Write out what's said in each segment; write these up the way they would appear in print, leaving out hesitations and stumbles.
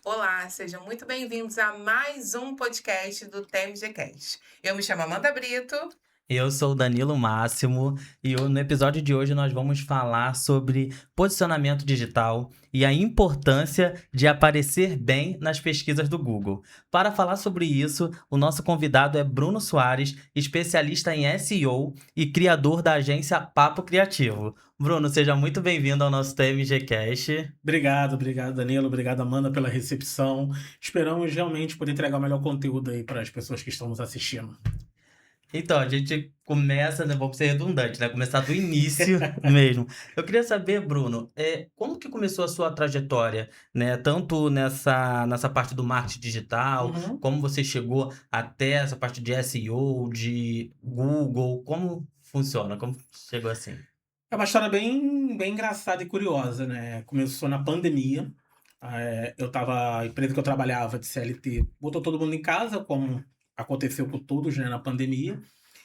Olá, sejam muito bem-vindos a mais um podcast do TMGcast. Eu me chamo Amanda Brito. Eu sou o Danilo Máximo e no episódio de hoje nós vamos falar sobre posicionamento digital e a importância de aparecer bem nas pesquisas do Google. Para falar sobre isso, o nosso convidado é Bruno Soares, especialista em SEO e criador da agência Papo Criativo. Bruno, seja muito bem-vindo ao nosso TMGcast. Obrigado, Danilo. Obrigado, Amanda, pela recepção. Esperamos realmente poder entregar o melhor conteúdo aí para as pessoas que estão nos assistindo. Então, a gente começa, né, vamos ser redundantes, né, começar do início mesmo. Eu queria saber, Bruno, como que começou a sua trajetória, né, tanto nessa parte do marketing digital, Uhum. como você chegou até essa parte de SEO, de Google, como funciona, como chegou assim? É uma história bem engraçada e curiosa, né? Começou na pandemia. A empresa que eu trabalhava de CLT botou todo mundo em casa, como aconteceu com todos, né, na pandemia.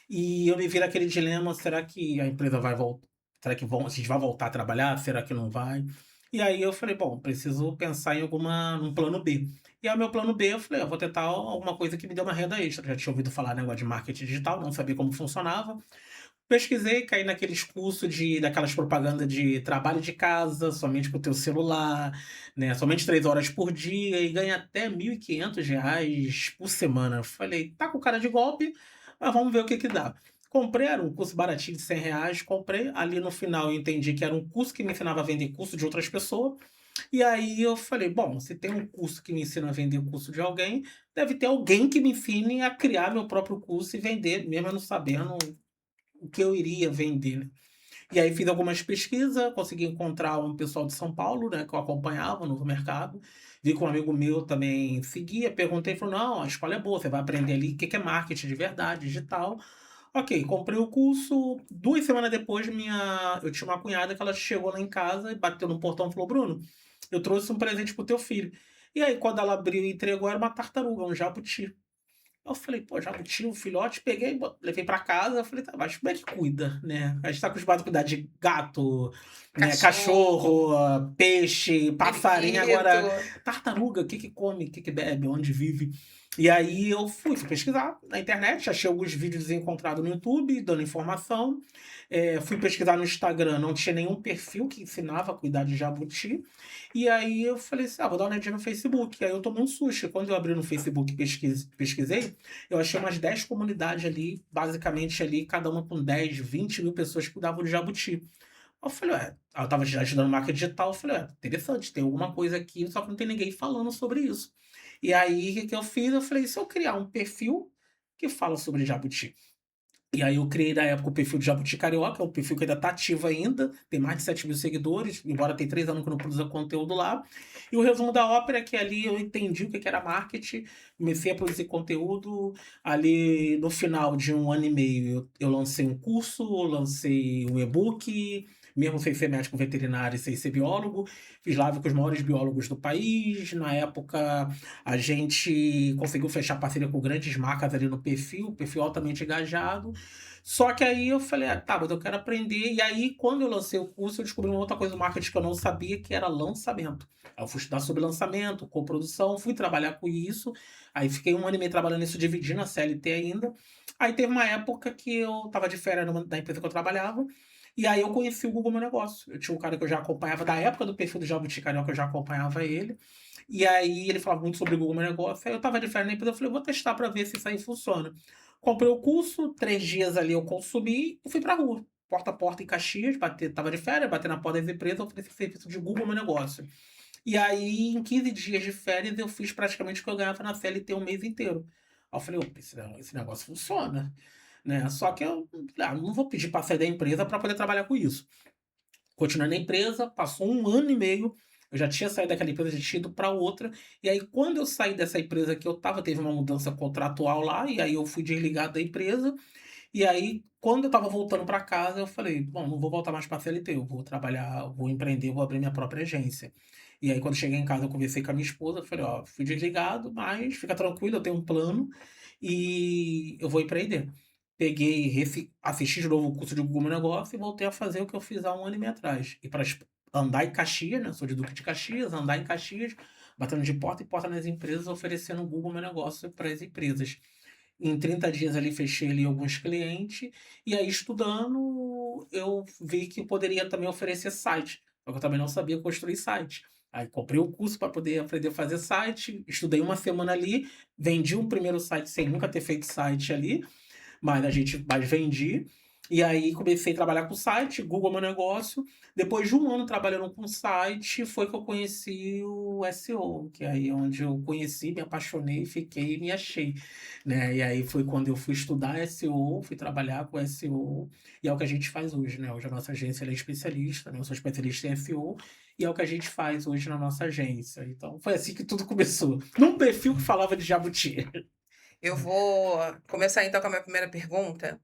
E eu me vi naquele dilema: será que a empresa vai voltar? Será que a gente vai voltar a trabalhar? Será que não vai? E aí eu falei, bom, preciso pensar em num plano B. E aí o meu plano B, eu falei, eu vou tentar alguma coisa que me dê uma renda extra. Já tinha ouvido falar negócio de marketing digital, não sabia como funcionava. Pesquisei, caí naqueles cursos daquelas propagandas de trabalho de casa, somente com o teu celular, né? Somente 3 horas por dia e ganha até R$ 1.500 por semana. Falei, tá com cara de golpe, mas vamos ver o que que dá. Comprei, era um curso baratinho de R$ 100, comprei. Ali no final eu entendi que era um curso que me ensinava a vender curso de outras pessoas. E aí eu falei, bom, se tem um curso que me ensina a vender o curso de alguém, deve ter alguém que me ensine a criar meu próprio curso e vender, mesmo eu não sabendo o que eu iria vender, né. E aí fiz algumas pesquisas, consegui encontrar um pessoal de São Paulo, né, que eu acompanhava no mercado, vi que um amigo meu também seguia, perguntei, falou: "Não, a escola é boa, você vai aprender ali o que que é marketing de verdade, digital". Ok, comprei o curso, 2 semanas depois eu tinha uma cunhada que ela chegou lá em casa e bateu no portão e falou: "Bruno, eu trouxe um presente para o teu filho". E aí quando ela abriu e entregou, era uma tartaruga, um jabuti. Eu falei: "Pô, jabuti, um filhote", peguei, levei pra casa, eu falei: "Tá, mas como é que cuida, né?". A gente tá acostumado a cuidar de gato, né, Cachorro, cachorro, peixe, passarinho, periquito. agora tartaruga, o que que come, o que que bebe, onde vive. E aí eu fui pesquisar na internet, achei alguns vídeos encontrados no YouTube dando informação, fui pesquisar no Instagram, não tinha nenhum perfil que ensinava a cuidar de jabuti, e aí eu falei assim: "Ah, vou dar uma olhadinha no Facebook", aí eu tomei um susto, quando eu abri no Facebook e pesquisei, eu achei umas 10 comunidades ali, basicamente ali, cada uma com 10, 20 mil pessoas que cuidavam de jabuti. Eu falei: "Ué", eu estava já estudando marketing digital, eu falei: "Ué, interessante, tem alguma coisa aqui, só que não tem ninguém falando sobre isso". E aí, o que que eu fiz? Eu falei: "E se eu criar um perfil que fala sobre jabuti?". E aí eu criei na época o perfil de Jabuti Carioca, é um perfil que ainda tá ativo ainda, tem mais de 7 mil seguidores, embora tem 3 anos que eu não produza conteúdo lá. E o resumo da ópera é que ali eu entendi o que que era marketing, comecei a produzir conteúdo. Ali no final de 1 ano e meio eu lancei um curso, lancei um e-book, mesmo sem ser médico veterinário e sem ser biólogo, fiz live com os maiores biólogos do país. Na época a gente conseguiu fechar parceria com grandes marcas ali no perfil altamente engajado. Só que aí eu falei: "Ah, tá, mas eu quero aprender". E aí, quando eu lancei o curso, eu descobri uma outra coisa do marketing que eu não sabia, que era lançamento. Aí eu fui estudar sobre lançamento, coprodução, fui trabalhar com isso. Aí fiquei 1 ano e meio trabalhando nisso, dividindo a CLT ainda. Aí teve uma época que eu estava de férias da empresa que eu trabalhava, e aí eu conheci o Google Meu Negócio. Eu tinha um cara que eu já acompanhava, da época do perfil do Jabuti Carioca, eu já acompanhava ele. E aí ele falava muito sobre o Google Meu Negócio. Aí eu estava de férias na empresa, eu falei: "Vou testar para ver se isso aí funciona". Comprei o curso, 3 dias ali eu consumi e fui pra rua, porta a porta em Caxias, estava de férias, bater na porta das empresas, oferecer serviço de Google Meu Negócio. E aí, em 15 dias de férias, eu fiz praticamente o que eu ganhava na CLT um mês inteiro. Aí eu falei: "Opa, esse negócio funciona", né. Só que eu, não vou pedir para sair da empresa para poder trabalhar com isso. Continuei na empresa, passou 1 ano e meio, eu já tinha saído daquela empresa, já tinha ido para outra, e aí quando eu saí dessa empresa que eu estava, teve uma mudança contratual lá, e aí eu fui desligado da empresa, e aí quando eu estava voltando para casa, eu falei: "Bom, não vou voltar mais para CLT, eu vou trabalhar, vou empreender, vou abrir minha própria agência". E aí quando cheguei em casa, eu conversei com a minha esposa, eu falei: "Ó, fui desligado, mas fica tranquilo, eu tenho um plano e eu vou empreender". Peguei, assisti de novo o curso de Google Meu Negócio e voltei a fazer o que eu fiz há 1 ano e meio atrás. Ir pra andar em Caxias, né, sou de Duque de Caxias, andar em Caxias, batendo de porta em porta nas empresas, oferecendo o Google Meu Negócio para as empresas. Em 30 dias ali fechei ali alguns clientes, e aí estudando eu vi que poderia também oferecer site, só que eu também não sabia construir site. Aí comprei o curso para poder aprender a fazer site, estudei uma semana ali, vendi um primeiro site sem nunca ter feito site ali, mas vendi. E aí comecei a trabalhar com site, Google Meu Negócio. Depois de um ano trabalhando com site, foi que eu conheci o SEO, que aí é onde eu conheci, me apaixonei, fiquei e me achei, né? E aí foi quando eu fui estudar SEO, fui trabalhar com SEO, e é o que a gente faz hoje, né? Hoje a nossa agência ela é especialista, né? Eu sou especialista em SEO, e é o que a gente faz hoje na nossa agência. Então foi assim que tudo começou. Num perfil que falava de jabuti. Eu vou começar então com a minha primeira pergunta,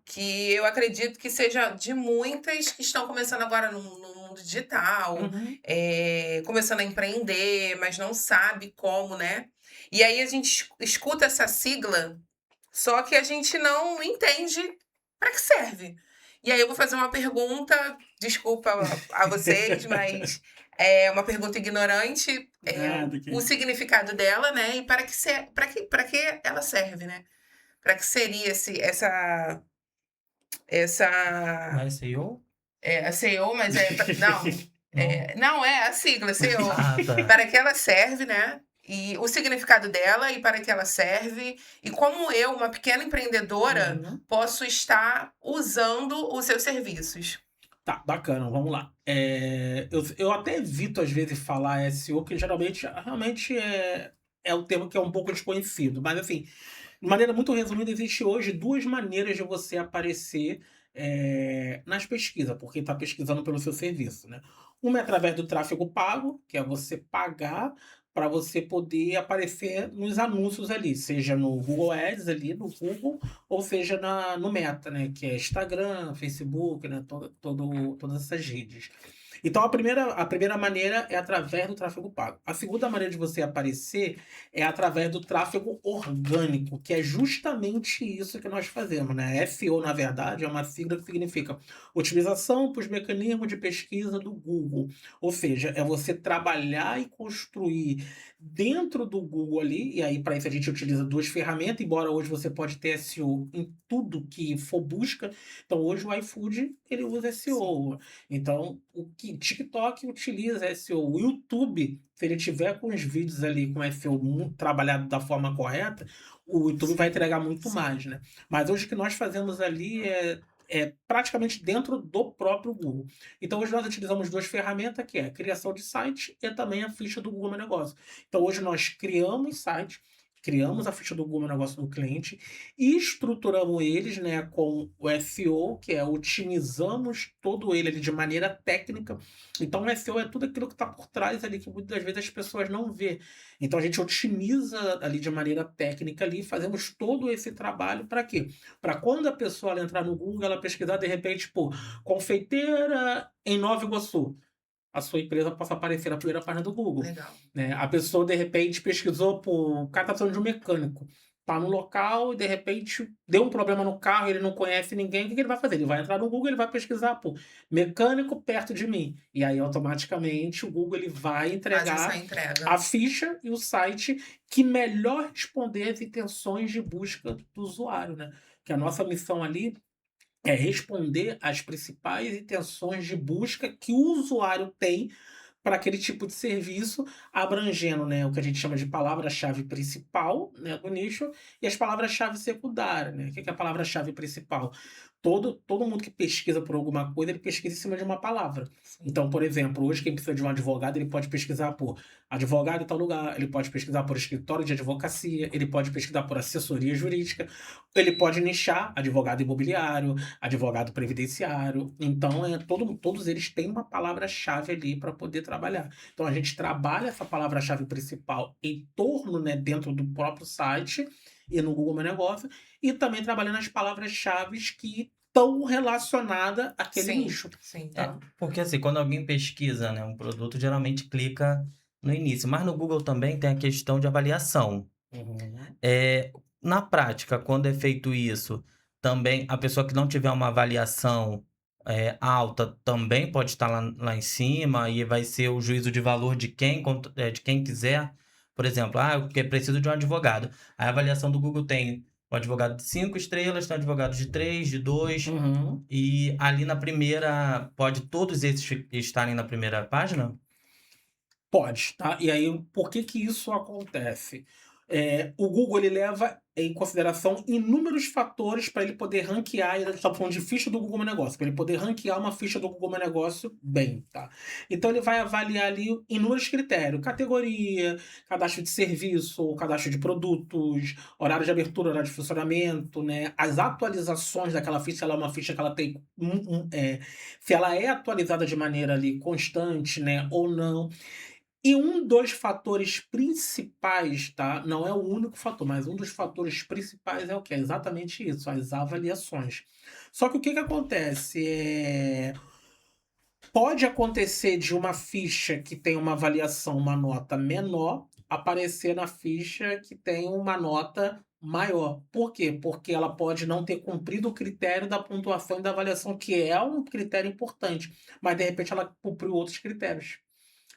que eu acredito que seja de muitas que estão começando agora no mundo digital, Uhum. começando a empreender, mas não sabe como, né? E aí a gente escuta essa sigla, só que a gente não entende para que serve. E aí eu vou fazer uma pergunta, desculpa a vocês, mas é uma pergunta ignorante, Nada o que... significado dela, né? E para que ela serve, né? Para que seria essa SEO? a CEO, mas não, Não. não é a sigla CEO. Ah, tá. Para que ela serve, né? E o significado dela e para que ela serve, e como eu, uma pequena empreendedora, Uhum. posso estar usando os seus serviços. Tá, bacana, vamos lá. Eu até evito, às vezes, falar SEO, que geralmente realmente é um termo que é um pouco desconhecido. Mas, assim, de maneira muito resumida, existe hoje duas maneiras de você aparecer nas pesquisas, porque está pesquisando pelo seu serviço, né? Uma é através do tráfego pago, que é você pagar para você poder aparecer nos anúncios ali, seja no Google Ads ali, no Google, ou seja no Meta, né? Que é Instagram, Facebook, né? Todas essas redes. Então a primeira maneira é através do tráfego pago. A segunda maneira de você aparecer é através do tráfego orgânico, que é justamente isso que nós fazemos, né? SEO, na verdade, é uma sigla que significa Otimização para os mecanismos de pesquisa do Google. Ou seja, é você trabalhar e construir dentro do Google ali, e aí para isso a gente utiliza duas ferramentas, embora hoje você pode ter SEO em tudo que for busca. Então hoje o iFood ele usa SEO. Então o que TikTok utiliza SEO, o YouTube, se ele tiver com os vídeos ali com SEO trabalhado da forma correta, o YouTube vai entregar muito Sim. mais, né? Mas hoje o que nós fazemos ali é praticamente dentro do próprio Google. Então hoje nós utilizamos duas ferramentas, que é a criação de site e também a ficha do Google Meu Negócio. Então hoje nós criamos site, criamos a ficha do Google Meu Negócio do cliente e estruturamos eles, né, com o SEO, que é otimizamos todo ele ali de maneira técnica. Então o SEO é tudo aquilo que está por trás ali que muitas vezes as pessoas não vê. Então a gente otimiza ali de maneira técnica ali, fazemos todo esse trabalho para quê? Para quando a pessoa ela entrar no Google, ela pesquisar de repente por confeiteira em Nova Iguaçu, a sua empresa possa aparecer na primeira página do Google, Legal. né? A pessoa de repente pesquisou por catação de um mecânico, tá no local e de repente deu um problema no carro, ele não conhece ninguém, o que ele vai fazer? Ele vai entrar no Google, ele vai pesquisar por mecânico perto de mim, e aí automaticamente o Google ele vai Faz entregar essa entrega. a ficha e o site que melhor responder às intenções de busca do usuário, né? Que a nossa missão ali é responder às principais intenções de busca que o usuário tem para aquele tipo de serviço, abrangendo, né, o que a gente chama de palavra-chave principal, né, do nicho, e as palavras-chave secundárias, né? O que é a palavra-chave principal? Todo mundo que pesquisa por alguma coisa, ele pesquisa em cima de uma palavra. Sim. Então, por exemplo, hoje quem precisa de um advogado, ele pode pesquisar por advogado em tal lugar, ele pode pesquisar por escritório de advocacia, ele pode pesquisar por assessoria jurídica, ele pode nichar advogado imobiliário, advogado previdenciário. Então, todos eles têm uma palavra-chave ali para poder trabalhar. Então, a gente trabalha essa palavra-chave principal em torno, né, dentro do próprio site e no Google Meu Negócio, e também trabalhando as palavras-chave que estão relacionadas àquele Sim, nicho. sim. Tá? Porque assim, quando alguém pesquisa, né, um produto, geralmente clica no início. Mas no Google também tem a questão de avaliação. Uhum. Na prática, quando é feito isso, também a pessoa que não tiver uma avaliação, alta também pode estar lá em cima e vai ser o juízo de valor de quem quiser. Por exemplo, eu preciso de um advogado. A avaliação do Google tem um advogado de 5 estrelas, tem um advogado de 3, de 2, Uhum. e ali na primeira, pode todos esses estarem na primeira página? Pode, tá? E aí, por que que isso acontece? O Google ele leva em consideração inúmeros fatores para ele poder ranquear, e a gente está falando de ficha do Google Meu Negócio, para ele poder ranquear uma ficha do Google Meu Negócio bem, tá? Então ele vai avaliar ali inúmeros critérios: categoria, cadastro de serviço, cadastro de produtos, horário de abertura, horário de funcionamento, né? As atualizações daquela ficha, se ela é uma ficha que ela tem, se ela é atualizada de maneira ali constante, né, ou não. E um dos fatores principais, tá? Não é o único fator, mas um dos fatores principais é o quê? É exatamente isso, as avaliações. Só que o que que acontece? Pode acontecer de uma ficha que tem uma avaliação, uma nota menor, aparecer na ficha que tem uma nota maior. Por quê? Porque ela pode não ter cumprido o critério da pontuação e da avaliação, que é um critério importante, mas de repente ela cumpriu outros critérios.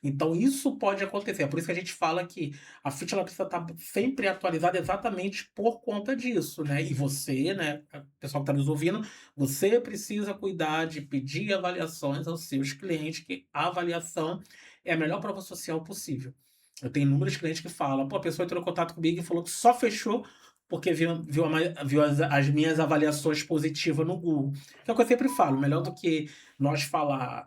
Então isso pode acontecer. É por isso que a gente fala que a ficha ela precisa estar sempre atualizada exatamente por conta disso, né? E você, né, o pessoal que está nos ouvindo, você precisa cuidar de pedir avaliações aos seus clientes, que a avaliação é a melhor prova social possível. Eu tenho inúmeros clientes que falam, pô, a pessoa entrou em contato comigo e falou que só fechou porque viu as minhas avaliações positivas no Google. Que é o que eu sempre falo, melhor do que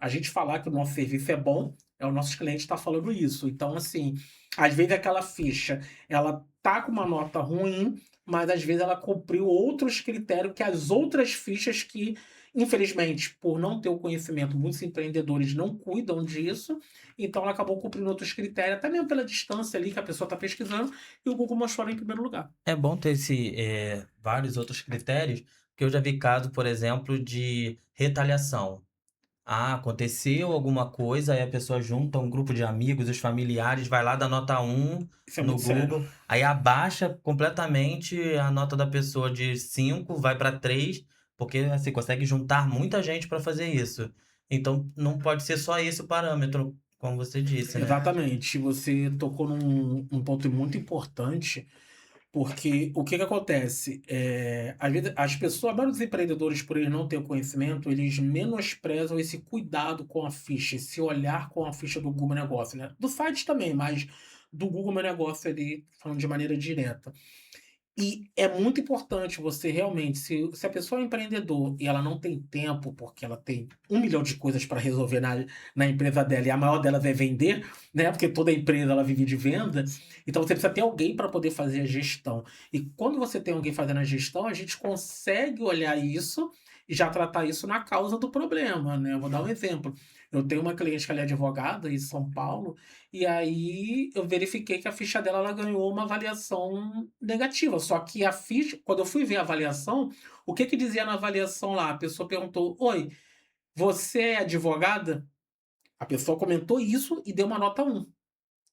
a gente falar que o nosso serviço é bom, é o nosso cliente estar falando isso. Então, assim, às vezes aquela ficha, ela tá com uma nota ruim, mas às vezes ela cumpriu outros critérios que as outras fichas que, infelizmente, por não ter o conhecimento, muitos empreendedores não cuidam disso, então ela acabou cumprindo outros critérios, até mesmo pela distância ali que a pessoa está pesquisando, e o Google mostrou ela em primeiro lugar. É bom ter vários outros critérios, porque eu já vi caso, por exemplo, de retaliação. Aconteceu alguma coisa, aí a pessoa junta um grupo de amigos, os familiares, vai lá dar nota 1 Isso é no muito sério. Google, aí abaixa completamente a nota da pessoa de 5, vai para 3, porque assim, consegue juntar muita gente para fazer isso. Então não pode ser só esse o parâmetro, como você disse, né? Exatamente. Você tocou num ponto muito importante. Porque o que que acontece? Às vezes, as pessoas, a maioria dos empreendedores, por eles não ter o conhecimento, eles menosprezam esse cuidado com a ficha, esse olhar com a ficha do Google Meu Negócio, né? Do site também, mas do Google Meu Negócio ali, falando de maneira direta. E é muito importante você realmente, se a pessoa é empreendedor e ela não tem tempo, porque ela tem 1 milhão de coisas para resolver na empresa dela, e a maior delas é vender, né? Porque toda empresa ela vive de venda, então você precisa ter alguém para poder fazer a gestão. E quando você tem alguém fazendo a gestão, a gente consegue olhar isso e já tratar isso na causa do problema, né? Eu vou dar um exemplo. Eu tenho uma cliente que ela é advogada em São Paulo, e aí eu verifiquei que a ficha dela ela ganhou uma avaliação negativa. Só que a ficha, quando eu fui ver a avaliação, o que que dizia na avaliação lá? A pessoa perguntou: Oi, você é advogada? A pessoa comentou isso e deu uma nota 1.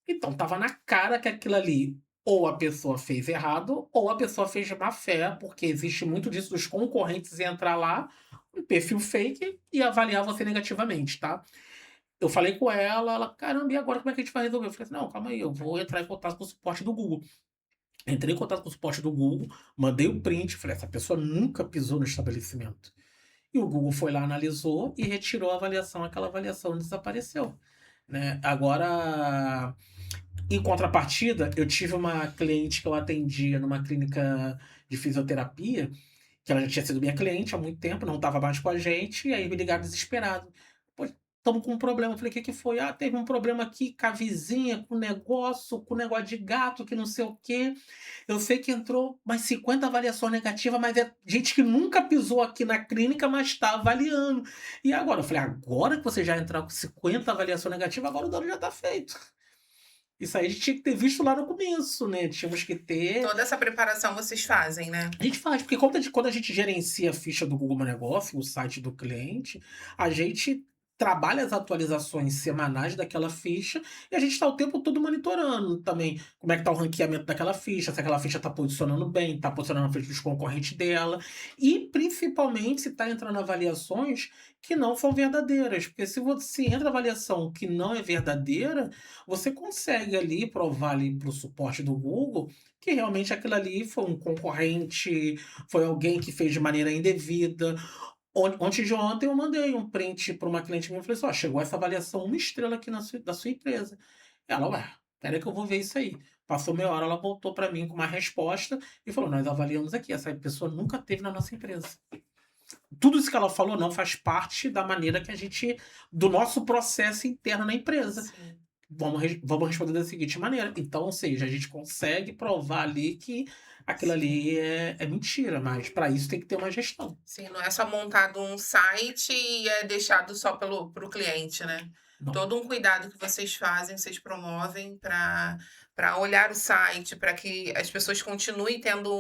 Então tava na cara que aquilo ali ou a pessoa fez errado ou a pessoa fez de má fé, porque existe muito disso dos concorrentes entrar lá, um perfil fake e avaliar você negativamente, tá? Eu falei com ela, caramba, e agora como é que a gente vai resolver? Eu falei assim, não, calma aí, eu vou entrar em contato com o suporte do Google. Entrei em contato com o suporte do Google, mandei o print, falei, essa pessoa nunca pisou no estabelecimento. E o Google foi lá, analisou e retirou a avaliação, aquela avaliação desapareceu. Né? Agora, em contrapartida, eu tive uma cliente que eu atendia numa clínica de fisioterapia, que ela já tinha sido minha cliente há muito tempo, não estava mais com a gente, e aí me ligaram desesperado. Pô, estamos com um problema. Eu falei, o que que foi? Ah, teve um problema aqui com a vizinha, com negócio de gato, que não sei o quê. Eu sei que entrou mais 50 avaliações negativas, mas é gente que nunca pisou aqui na clínica, mas está avaliando. E agora? Eu falei, agora que você já entrou com 50 avaliações negativas, agora o dano já está feito. Isso aí a gente tinha que ter visto lá no começo, né? Tínhamos que ter. Toda essa preparação vocês fazem, né? A gente faz, porque quando a gente gerencia a ficha do Google Meu Negócio, o site do cliente, a gente trabalha as atualizações semanais daquela ficha e a gente está o tempo todo monitorando também como é que está o ranqueamento daquela ficha, se aquela ficha está posicionando bem, está posicionando na frente dos concorrentes dela e principalmente se está entrando avaliações que não são verdadeiras, porque se você entra avaliação que não é verdadeira, você consegue ali provar ali para o suporte do Google que realmente aquilo ali foi um concorrente, foi alguém que fez de maneira indevida. Antes de ontem eu mandei um print para uma cliente minha e falei assim: "Ó, chegou essa avaliação 1 estrela aqui da sua empresa". Ela: "Ué, espera aí que eu vou ver isso aí". Passou meia hora, ela voltou para mim com uma resposta e falou: "Nós avaliamos aqui, essa pessoa nunca teve na nossa empresa". Tudo isso que ela falou não faz parte da maneira que a gente do nosso processo interno na empresa. Sim. Vamos responder da seguinte maneira. Então, ou seja, a gente consegue provar ali que aquilo ali é mentira, mas para isso tem que ter uma gestão. Sim, não é só montado um site e é deixado só pro cliente, né? Não. Todo um cuidado que vocês fazem, vocês promovem para olhar o site, para que as pessoas continuem tendo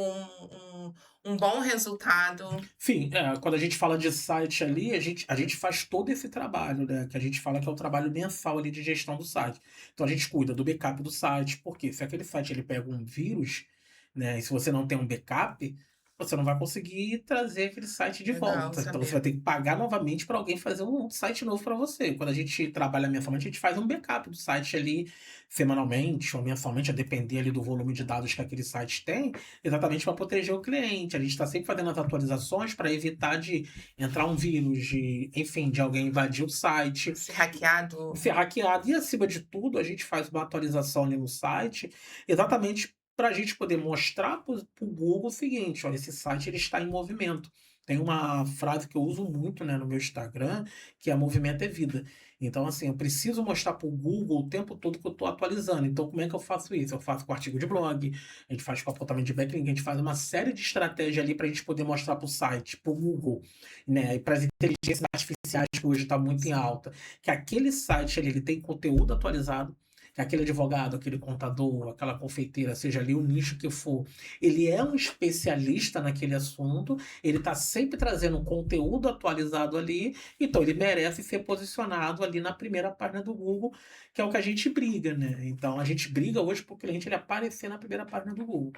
um bom resultado. Sim, quando a gente fala de site ali, a gente faz todo esse trabalho, né, que a gente fala que é o trabalho mensal ali de gestão do site. Então a gente cuida do backup do site, porque se aquele site ele pega um vírus, né, e se você não tem um backup, você não vai conseguir trazer aquele site de Legal volta. Então você vai saber. ter que pagar novamente para alguém fazer um site novo para você. Quando a gente trabalha mensalmente, a gente faz um backup do site ali semanalmente ou mensalmente, a depender ali do volume de dados que aquele site tem. Exatamente para proteger o cliente. A gente está sempre fazendo as atualizações para evitar de entrar um vírus, de, enfim, de alguém invadir o site, Ser hackeado. ser hackeado. E acima de tudo, a gente faz uma atualização ali no site, exatamente para a gente poder mostrar para o Google o seguinte: olha, esse site ele está em movimento. Tem uma frase que eu uso muito, né, no meu Instagram, que é movimento é vida. Então, assim, eu preciso mostrar para o Google o tempo todo que eu estou atualizando. Então, como é que eu faço isso? Eu faço com artigo de blog, a gente faz com apontamento de backlink, a gente faz uma série de estratégias ali para a gente poder mostrar para o site, para o Google, né, e para as inteligências artificiais que hoje está muito em Sim. alta, que aquele site ali ele tem conteúdo atualizado, que aquele advogado, aquele contador, aquela confeiteira, seja ali o nicho que for, ele é um especialista naquele assunto, ele está sempre trazendo conteúdo atualizado ali, então ele merece ser posicionado ali na primeira página do Google, que é o que a gente briga, né? Então a gente briga hoje para o cliente ele aparecer na primeira página do Google.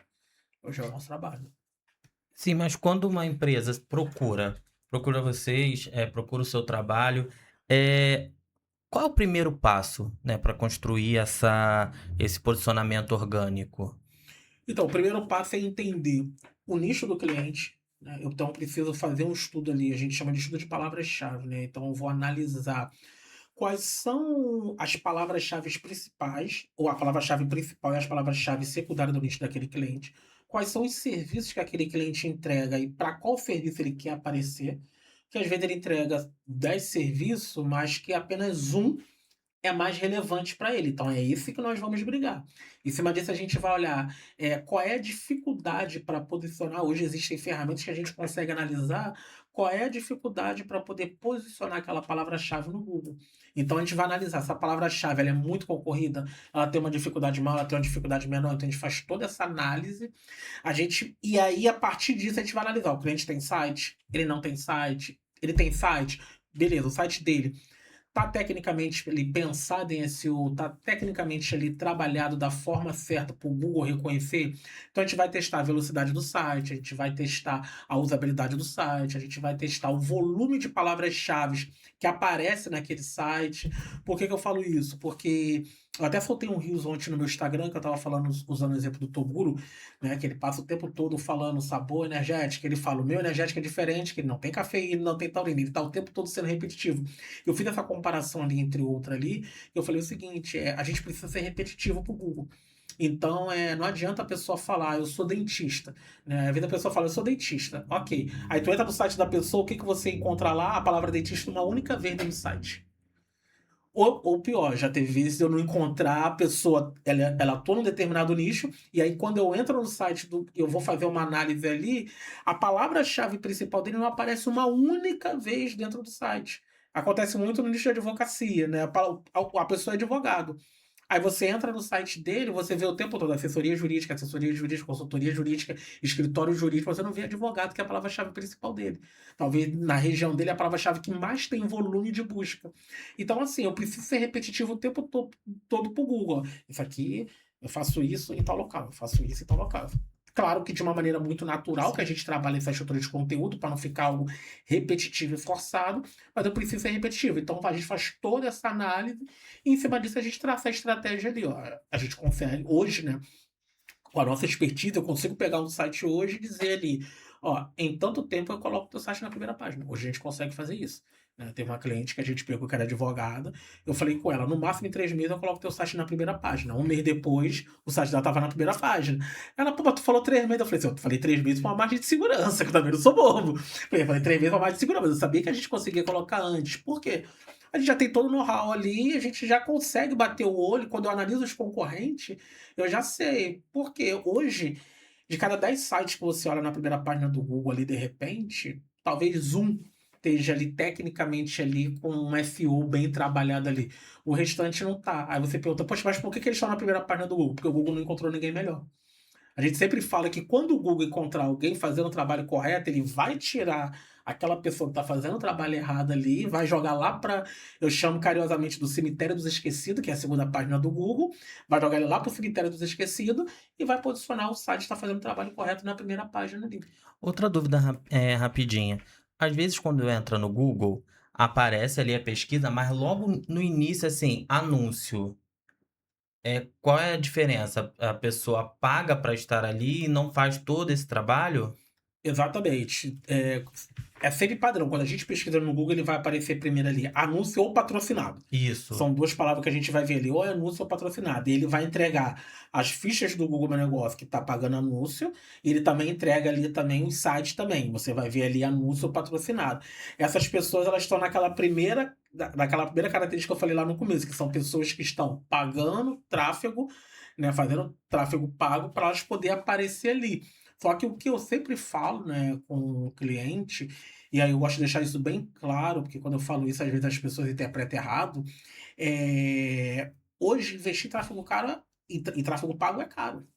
Hoje é o nosso trabalho. Sim, mas quando uma empresa procura vocês, procura o seu trabalho, é, qual é o primeiro passo, né, para construir esse posicionamento orgânico? Então, o primeiro passo é entender o nicho do cliente, né? Então, eu preciso fazer um estudo ali, a gente chama de estudo de palavras-chave, né? Então, eu vou analisar quais são as palavras-chave principais, ou a palavra-chave principal e as palavras-chave secundárias do nicho daquele cliente. Quais são os serviços que aquele cliente entrega e para qual serviço ele quer aparecer. Que às vezes ele entrega 10 serviços, mas que apenas um é mais relevante para ele. Então é esse que nós vamos brigar. Em cima disso, a gente vai olhar qual é a dificuldade para posicionar. Hoje existem ferramentas que a gente consegue analisar qual é a dificuldade para poder posicionar aquela palavra-chave no Google. Então a gente vai analisar se a palavra-chave ela é muito concorrida, ela tem uma dificuldade maior, ela tem uma dificuldade menor. Então a gente faz toda essa análise. E aí, a partir disso, a gente vai analisar. O cliente tem site? Ele não tem site? Ele tem site? Beleza, o site dele tá tecnicamente ali pensado em SEO, tá tecnicamente ali trabalhado da forma certa para o Google reconhecer. Então a gente vai testar a velocidade do site, a gente vai testar a usabilidade do site, a gente vai testar o volume de palavras-chave que aparece naquele site. Por que eu falo isso? Porque eu até soltei um Reels ontem no meu Instagram, que eu estava falando, usando o exemplo do Toguro, né? Que ele passa o tempo todo falando sabor energético. Ele fala: o meu energético é diferente, que ele não tem cafeína, não tem taurina. Ele está o tempo todo sendo repetitivo. Eu fiz essa comparação ali entre outra ali, e eu falei o seguinte: a gente precisa ser repetitivo para o Google. Então, não adianta a pessoa falar, eu sou dentista, né? Às vezes a pessoa fala, eu sou dentista, ok. Aí tu entra no site da pessoa, o que você encontra lá? A palavra dentista uma única vez dentro do site. Ou pior, já teve vezes de eu não encontrar a pessoa, ela atua num determinado nicho, e aí quando eu entro no site, eu vou fazer uma análise ali, a palavra-chave principal dele não aparece uma única vez dentro do site. Acontece muito no nicho de advocacia, né? A pessoa é advogado. Aí você entra no site dele, você vê o tempo todo assessoria jurídica, consultoria jurídica, escritório jurídico, você não vê advogado, que é a palavra-chave principal dele. Talvez na região dele é a palavra-chave que mais tem volume de busca. Então, assim, eu preciso ser repetitivo o tempo todo pro Google. Isso aqui, eu faço isso em tal local, eu faço isso em tal local. Claro que de uma maneira muito natural, que a gente trabalha essa estrutura de conteúdo para não ficar algo repetitivo e forçado, mas eu preciso ser repetitivo. Então a gente faz toda essa análise e em cima disso a gente traça a estratégia ali. Ó. A gente consegue, hoje, né, com a nossa expertise, eu consigo pegar um site hoje e dizer ali, ó, em tanto tempo eu coloco o teu site na primeira página. Hoje a gente consegue fazer isso. Né? Tem uma cliente que a gente pegou que era advogada, eu falei com ela, no máximo em 3 meses eu coloco o teu site na primeira página. Um mês depois, o site dela estava na primeira página. Ela, pô, mas tu falou 3 meses. Eu falei assim, eu falei 3 meses para uma margem de segurança, que eu também não sou bobo. Eu falei 3 meses para uma margem de segurança, mas eu sabia que a gente conseguia colocar antes. Por quê? A gente já tem todo o know-how ali, a gente já consegue bater o olho. Quando eu analiso os concorrentes, eu já sei. Porque hoje, de cada 10 sites que você olha na primeira página do Google ali, de repente, talvez um esteja ali tecnicamente ali com um SEO bem trabalhado ali. O restante não tá. Aí você pergunta, poxa, mas por que eles estão na primeira página do Google? Porque o Google não encontrou ninguém melhor. A gente sempre fala que quando o Google encontrar alguém fazendo o trabalho correto, ele vai tirar aquela pessoa que está fazendo o trabalho errado ali, vai jogar lá para, eu chamo carinhosamente do cemitério dos esquecidos, que é a segunda página do Google, vai jogar ele lá para o cemitério dos esquecidos e vai posicionar o site que está fazendo o trabalho correto na primeira página ali. Outra dúvida rapidinha. Às vezes, quando entra no Google, aparece ali a pesquisa, mas logo no início, assim, anúncio. Qual é a diferença? A pessoa paga para estar ali e não faz todo esse trabalho? Exatamente. É sempre padrão. Quando a gente pesquisa no Google, ele vai aparecer primeiro ali anúncio ou patrocinado. Isso. São duas palavras que a gente vai ver ali, ou é anúncio ou patrocinado. E ele vai entregar as fichas do Google Meu Negócio que está pagando anúncio, e ele também entrega ali também os sites também. Você vai ver ali anúncio ou patrocinado. Essas pessoas, elas estão naquela naquela primeira característica que eu falei lá no começo, que são pessoas que estão pagando tráfego, né, fazendo tráfego pago para elas poderem aparecer ali. Só que o que eu sempre falo, né, com o cliente, e aí eu gosto de deixar isso bem claro, porque quando eu falo isso, às vezes as pessoas interpretam errado, hoje investir em tráfego caro e tráfego pago é caro.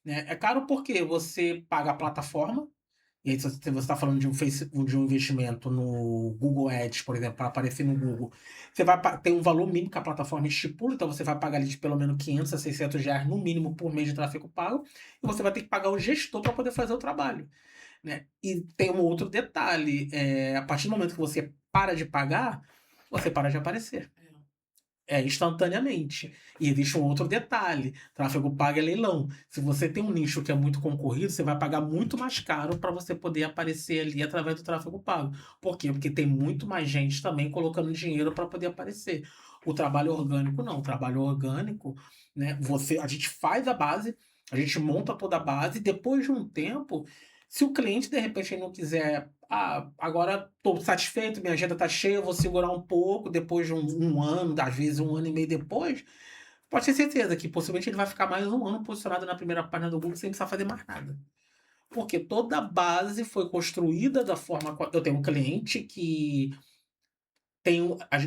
Né? É caro porque você paga a plataforma, e aí, se você está falando de um investimento no Google Ads, por exemplo, para aparecer no Google, você vai ter um valor mínimo que a plataforma estipula, então você vai pagar ali de pelo menos 500 a 600 reais no mínimo por mês de tráfego pago, e você vai ter que pagar o gestor para poder fazer o trabalho. Né? E tem um outro detalhe: a partir do momento que você para de pagar, você para de aparecer. Instantaneamente. E existe um outro detalhe: tráfego pago é leilão. Se você tem um nicho que é muito concorrido, você vai pagar muito mais caro para você poder aparecer ali através do tráfego pago. Por quê? Porque tem muito mais gente também colocando dinheiro para poder aparecer. O trabalho orgânico não. O trabalho orgânico, né? A gente faz a base, a gente monta toda a base, e depois de um tempo, se o cliente de repente não quiser, agora estou satisfeito, minha agenda está cheia, eu vou segurar um pouco, depois de um ano, às vezes 1 ano e meio depois, pode ter certeza que possivelmente ele vai ficar mais um ano posicionado na primeira página do Google sem precisar fazer mais nada. Porque toda a base foi construída da forma. Eu tenho um cliente que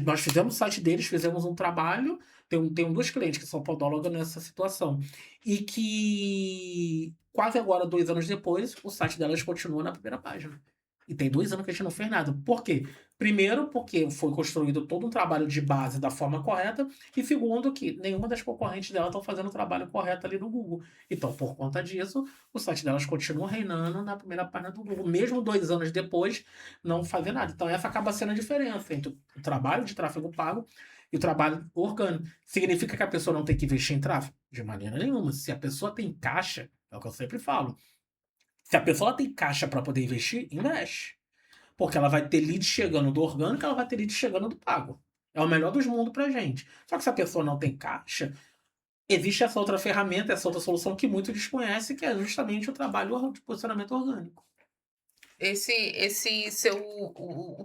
nós fizemos o site deles, fizemos um trabalho. Tenho dois clientes que são podólogos nessa situação. E que quase agora, 2 anos depois, o site delas continua na primeira página. E tem 2 anos que a gente não fez nada. Por quê? Primeiro, porque foi construído todo um trabalho de base da forma correta. E segundo, que nenhuma das concorrentes dela estão fazendo o trabalho correto ali no Google. Então, por conta disso, o site delas continua reinando na primeira página do Google, mesmo 2 anos depois não fazer nada. Então, essa acaba sendo a diferença entre o trabalho de tráfego pago e o trabalho orgânico. Significa que a pessoa não tem que investir em tráfego? De maneira nenhuma. Se a pessoa tem caixa, é o que eu sempre falo. Se a pessoa tem caixa para poder investir, investe. Porque ela vai ter lead chegando do orgânico, ela vai ter lead chegando do pago. É o melhor dos mundos pra gente. Só que se a pessoa não tem caixa, existe essa outra ferramenta, essa outra solução que muitos desconhecem, que é justamente o trabalho de posicionamento orgânico. Esse seu o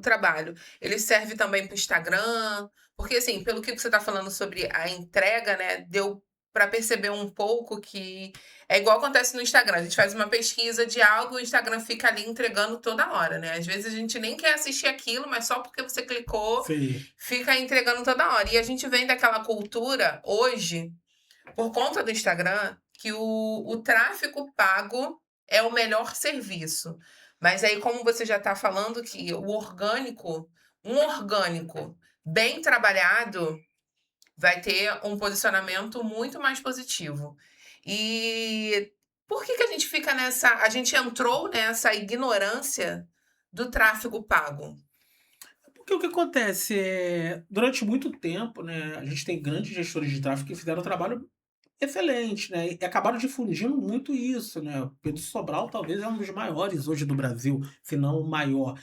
trabalho, ele serve também para o Instagram? Porque, assim, pelo que você está falando sobre a entrega, né, deu para perceber um pouco que é igual acontece no Instagram. A gente faz uma pesquisa de algo e o Instagram fica ali entregando toda hora, né? Às vezes a gente nem quer assistir aquilo, mas só porque você clicou, Sim. fica entregando toda hora. E a gente vem daquela cultura hoje, por conta do Instagram, que o tráfego pago é o melhor serviço. Mas aí, como você já está falando, que o orgânico, um orgânico bem trabalhado vai ter um posicionamento muito mais positivo. E por que a gente fica nessa. A gente entrou nessa ignorância do tráfego pago? Porque o que acontece é, durante muito tempo, né, a gente tem grandes gestores de tráfego que fizeram um trabalho excelente, né, e acabaram difundindo muito isso, né. O Pedro Sobral talvez é um dos maiores hoje do Brasil, se não o maior.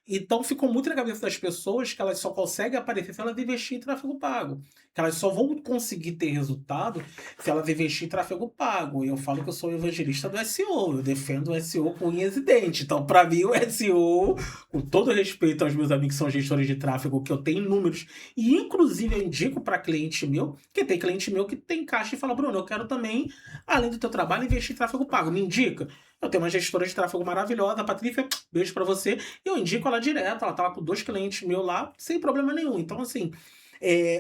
Então ficou muito na cabeça das pessoas que elas só conseguem aparecer se elas investirem em tráfego pago, que elas só vão conseguir ter resultado se elas investirem em tráfego pago. E eu falo que eu sou evangelista do SEO, eu defendo o SEO com unhas e dentes. Então, para mim, o SEO, com todo respeito aos meus amigos que são gestores de tráfego, que eu tenho números, e inclusive eu indico para cliente meu, que tem cliente meu que tem caixa e fala, Bruno, eu quero também, além do teu trabalho, investir em tráfego pago. Me indica. Eu tenho uma gestora de tráfego maravilhosa, a Patrícia, beijo para você. Eu indico ela direto, ela tava com 2 clientes meus lá, sem problema nenhum. Então, assim,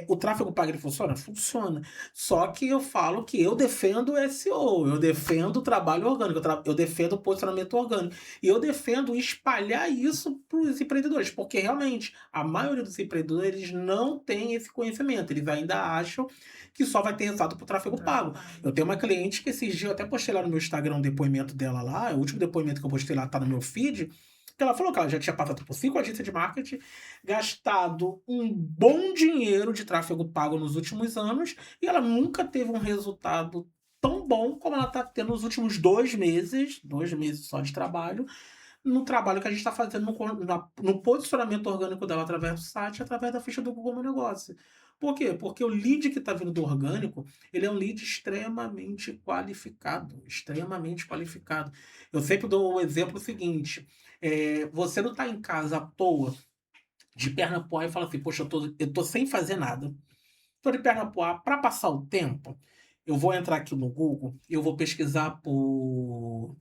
o tráfego pago ele funciona? Funciona. Só que eu falo que eu defendo o SEO, eu defendo o trabalho orgânico, eu defendo o posicionamento orgânico. E eu defendo espalhar isso para os empreendedores, porque realmente a maioria dos empreendedores não tem esse conhecimento, eles ainda acham que só vai ter resultado para o tráfego pago. Eu tenho uma cliente que esses dias eu até postei lá no meu Instagram um depoimento dela lá, o último depoimento que eu postei lá tá no meu feed, que ela falou que ela já tinha passado por 5 agências de marketing, gastado um bom dinheiro de tráfego pago nos últimos anos, e ela nunca teve um resultado tão bom como ela está tendo nos últimos 2 meses só de trabalho, no trabalho que a gente está fazendo no posicionamento orgânico dela através do site, através da ficha do Google Meu Negócio. Por quê? Porque o lead que está vindo do orgânico, ele é um lead extremamente qualificado, extremamente qualificado. Eu sempre dou o exemplo seguinte, você não está em casa à toa, de perna pro ar e fala assim, poxa, eu tô sem fazer nada. Tô de perna pro ar, para passar o tempo, eu vou entrar aqui no Google e eu vou pesquisar por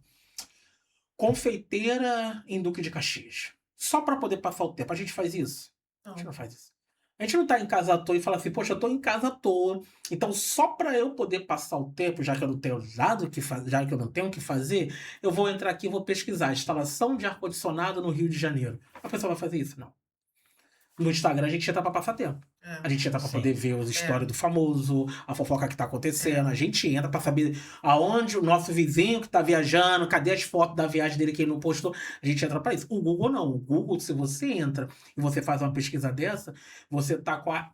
confeiteira em Duque de Caxias. Só para poder passar o tempo. A gente faz isso? A gente Não. não faz isso. A gente não tá em casa à toa e fala assim, poxa, eu tô em casa à toa. Então, só para eu poder passar o tempo, já que eu não tenho nada que fazer, já que eu não tenho o que fazer, eu vou entrar aqui e vou pesquisar instalação de ar-condicionado no Rio de Janeiro. A pessoa vai fazer isso? Não. No Instagram a gente entra pra passar tempo. A gente entra pra Sim. poder ver as histórias do famoso, a fofoca que tá acontecendo. É. A gente entra pra saber aonde o nosso vizinho que tá viajando, cadê as fotos da viagem dele que ele não postou. A gente entra pra isso. O Google não. O Google, se você entra e você faz uma pesquisa dessa, você tá com a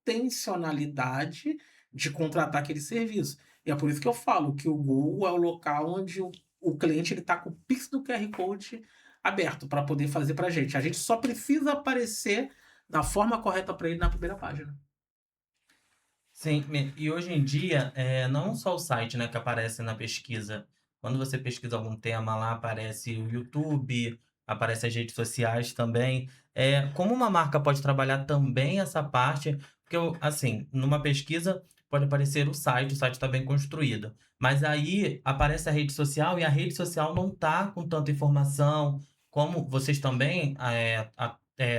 intencionalidade de contratar aquele serviço. E é por isso que eu falo que o Google é o local onde o cliente ele tá com o Pix do QR Code aberto para poder fazer pra gente. A gente só precisa aparecer da forma correta para ele na primeira página. Sim, e hoje em dia, não só o site, né, que aparece na pesquisa. Quando você pesquisa algum tema lá, aparece o YouTube, aparece as redes sociais também. Como uma marca pode trabalhar também essa parte? Porque, assim, numa pesquisa pode aparecer o site está bem construído. Mas aí aparece a rede social e a rede social não está com tanta informação. Como vocês também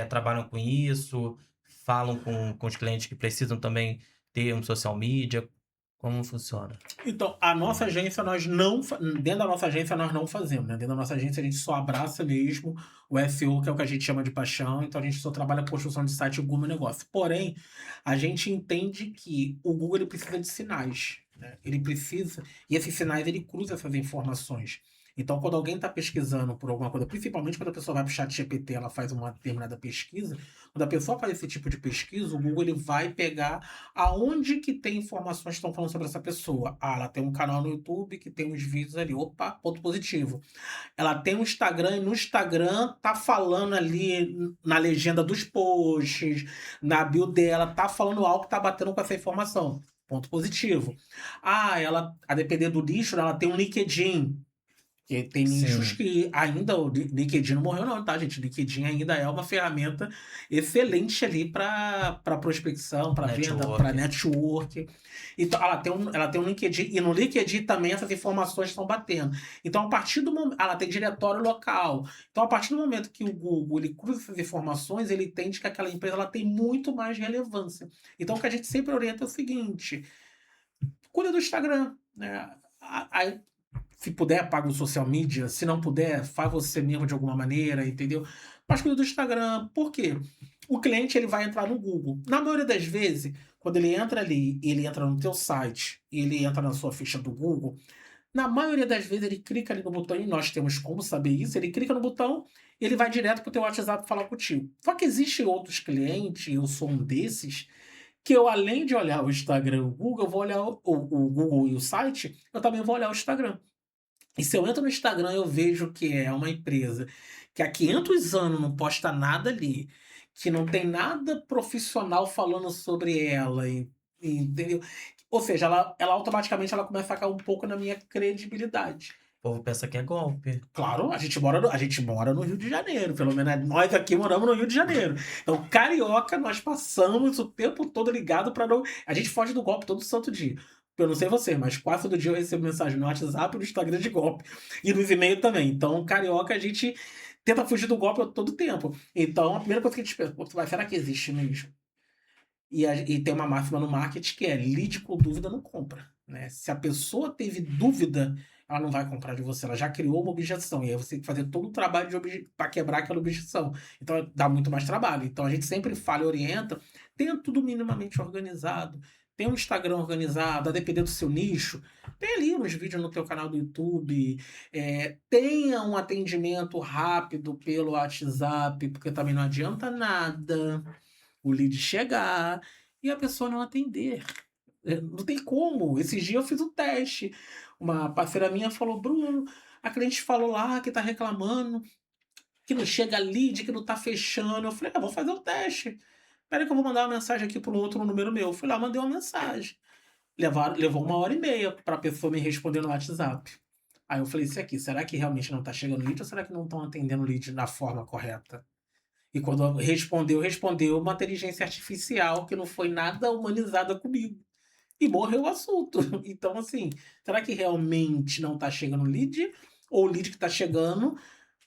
trabalham com isso, falam com os clientes que precisam também ter um social media? Como funciona? Então, a nossa agência, nós não. Dentro da nossa agência, nós não fazemos, né? Dentro da nossa agência, a gente só abraça mesmo o SEO, que é o que a gente chama de paixão. Então, a gente só trabalha com construção de site e Google Negócio. Porém, a gente entende que o Google ele precisa de sinais, né? Ele precisa. E esses sinais, ele cruza essas informações. Então, quando alguém está pesquisando por alguma coisa, principalmente quando a pessoa vai para o chat GPT, ela faz uma determinada pesquisa, quando a pessoa faz esse tipo de pesquisa, o Google ele vai pegar aonde que tem informações que estão falando sobre essa pessoa. Ah, ela tem um canal no YouTube que tem uns vídeos ali. Opa, ponto positivo. Ela tem um Instagram e no Instagram tá falando ali na legenda dos posts, na bio dela, tá falando algo que tá batendo com essa informação. Ponto positivo. Ah, ela, a depender do nicho, ela tem um LinkedIn Porque tem nichos Sim. que ainda o LinkedIn não morreu não, tá, gente? O LinkedIn ainda é uma ferramenta excelente ali para prospecção, para venda, para Network. network. Então, ela tem um LinkedIn, e no LinkedIn também essas informações estão batendo. Então, a partir do momento, ela tem diretório local. Então, a partir do momento que o Google ele cruza essas informações, ele entende que aquela empresa ela tem muito mais relevância. Então, o que a gente sempre orienta é o seguinte: cuida do Instagram, né? Aí, se puder, paga o social media. Se não puder, faz você mesmo de alguma maneira, entendeu? Mas cuida do Instagram. Por quê? O cliente ele vai entrar no Google. Na maioria das vezes, quando ele entra ali, ele entra no teu site, ele entra na sua ficha do Google, na maioria das vezes ele clica ali no botão, e nós temos como saber isso, ele clica no botão, ele vai direto pro teu WhatsApp falar contigo. Só que existem outros clientes, eu sou um desses, que eu, além de olhar o Instagram e o Google, eu vou olhar o Google e o site, eu também vou olhar o Instagram. E se eu entro no Instagram, eu vejo que é uma empresa que há 500 anos não posta nada ali, que não tem nada profissional falando sobre ela, entendeu? Ou seja, ela automaticamente ela começa a cair um pouco na minha credibilidade. O povo pensa que é golpe. Claro, a gente mora no Rio de Janeiro, pelo menos nós aqui moramos no Rio de Janeiro. Então, carioca, nós passamos o tempo todo ligado para não. A gente foge do golpe todo santo dia. Eu não sei você, mas quase todo dia eu recebo mensagem no WhatsApp e no Instagram de golpe. E nos e-mails também. Então, carioca, a gente tenta fugir do golpe todo tempo. Então, a primeira coisa que a gente pensa, pô, será que existe mesmo? E tem uma máxima no marketing que é lead com dúvida não compra, né? Se a pessoa teve dúvida, ela não vai comprar de você, ela já criou uma objeção, e aí você tem que fazer todo o trabalho para quebrar aquela objeção. Então dá muito mais trabalho. Então a gente sempre fala e orienta, tenha tudo minimamente organizado, tem um Instagram organizado, a depender do seu nicho, tem ali uns vídeos no teu canal do YouTube, tenha um atendimento rápido pelo WhatsApp, porque também não adianta nada o lead chegar e a pessoa não atender. Não tem como. Esses dias eu fiz um teste. Uma parceira minha falou: Bruno, a cliente falou lá que tá reclamando, que não chega lead, que não tá fechando. Eu falei: vou fazer o teste. Espera que eu vou mandar uma mensagem aqui pro outro número meu. Eu fui lá, mandei uma mensagem. Levou 1h30 para a pessoa me responder no WhatsApp. Aí eu falei: isso aqui, será que realmente não tá chegando lead ou será que não estão atendendo o lead da forma correta? E quando respondeu uma inteligência artificial que não foi nada humanizada comigo. E morreu o assunto. Então, assim, será que realmente não está chegando lead? Ou o lead que está chegando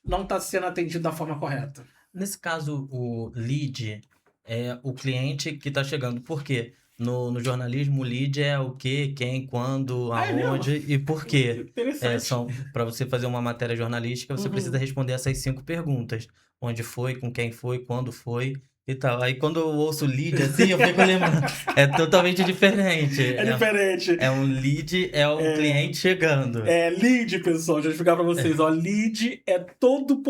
não está sendo atendido da forma correta? Nesse caso, o lead é o cliente que está chegando. Por quê? No jornalismo, o lead é o quê, quem, quando, Ah, é mesmo? aonde e por quê. Interessante. Para você fazer uma matéria jornalística, você precisa Uhum. responder essas 5 perguntas. Onde foi, com quem foi, quando foi e tal. Aí quando eu ouço lead assim, eu fico lembrando. É totalmente diferente. É diferente. É um lead, é um cliente chegando. Lead, pessoal, deixa eu explicar para vocês. Ó, lead é todo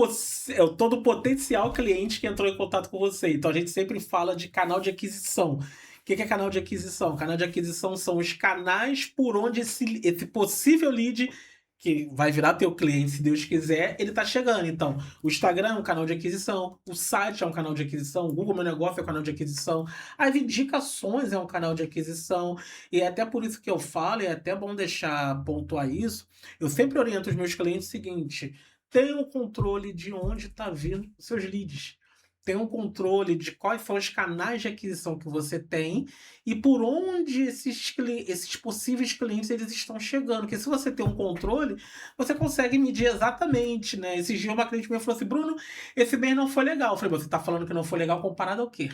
potencial cliente que entrou em contato com você. Então a gente sempre fala de canal de aquisição. O que é canal de aquisição? Canal de aquisição são os canais por onde esse possível lead, que vai virar teu cliente, se Deus quiser, ele tá chegando. Então, o Instagram é um canal de aquisição, o site é um canal de aquisição, o Google Meu Negócio é um canal de aquisição, as indicações é um canal de aquisição, e é até por isso que eu falo, e é até bom pontuar isso, eu sempre oriento os meus clientes o seguinte: tenham o controle de onde está vindo os seus leads. Tenha um controle de quais são os canais de aquisição que você tem e por onde esses possíveis clientes eles estão chegando. Porque se você tem um controle, você consegue medir exatamente, né? Esses dias uma cliente minha falou assim: Bruno, esse mês não foi legal. Eu falei: você está falando que não foi legal comparado ao quê?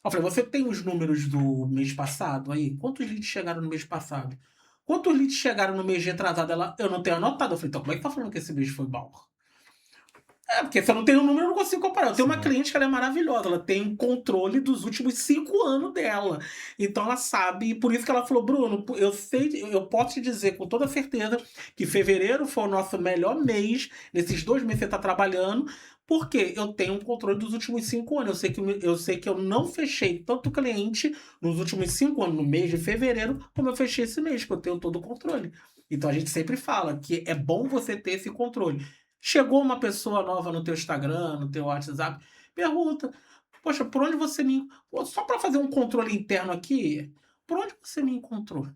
Eu falei: você tem os números do mês passado aí? Quantos leads chegaram no mês passado? Quantos leads chegaram no mês retrasado? Eu não tenho anotado. Eu falei: então como é que tá falando que esse mês foi bom? Porque se eu não tenho um número, eu não consigo comparar. Eu tenho uma cliente que ela é maravilhosa, ela tem um controle dos últimos 5 anos dela. Então ela sabe, e por isso que ela falou: Bruno, eu sei, eu posso te dizer com toda certeza que fevereiro foi o nosso melhor mês, nesses 2 meses que você está trabalhando, porque eu tenho um controle dos últimos 5 anos. Eu sei que eu não fechei tanto cliente nos últimos 5 anos, no mês de fevereiro, como eu fechei esse mês, porque eu tenho todo o controle. Então a gente sempre fala que é bom você ter esse controle. Chegou uma pessoa nova no teu Instagram, no teu WhatsApp, pergunta: poxa, por onde você só para fazer um controle interno aqui, por onde você me encontrou?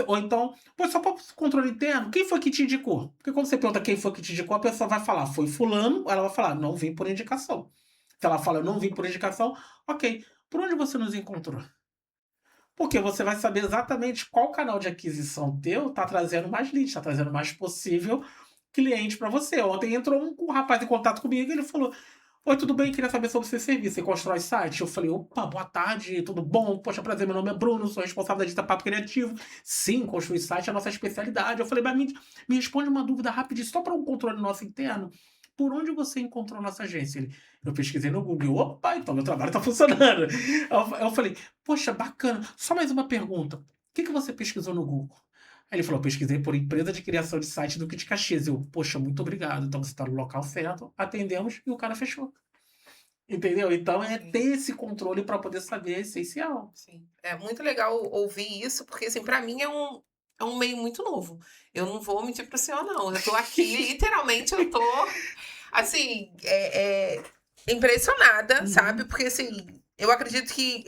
Ou então, pô, só para controle interno, quem foi que te indicou? Porque quando você pergunta quem foi que te indicou, a pessoa vai falar, foi fulano, ela vai falar, não vim por indicação. Se ela fala, não vim por indicação, ok. Por onde você nos encontrou? Porque você vai saber exatamente qual canal de aquisição teu tá trazendo mais leads, tá trazendo mais possível cliente para você. Ontem entrou um rapaz em contato comigo e ele falou: oi, tudo bem? Queria saber sobre o seu serviço. Você constrói site? Eu falei: opa, boa tarde, tudo bom? Poxa, prazer, meu nome é Bruno, sou responsável da Dita Papo Criativo. Sim, construir site é a nossa especialidade. Eu falei: mas me responde uma dúvida rapidinho, só para um controle nosso interno. Por onde você encontrou a nossa agência? Eu pesquisei no Google. Opa, então meu trabalho está funcionando. Eu falei: poxa, bacana. Só mais uma pergunta. O que você pesquisou no Google? Aí ele falou: pesquisei por empresa de criação de site do Duque de Caxias. Eu, poxa, muito obrigado. Então você está no local certo, atendemos e o cara fechou. Entendeu? Então ter esse controle para poder saber é essencial. Sim. É muito legal ouvir isso, porque assim, para mim é um meio muito novo. Eu não vou mentir pro senhor, não. Eu tô aqui, literalmente, eu tô assim, impressionada, sabe? Porque assim, eu acredito que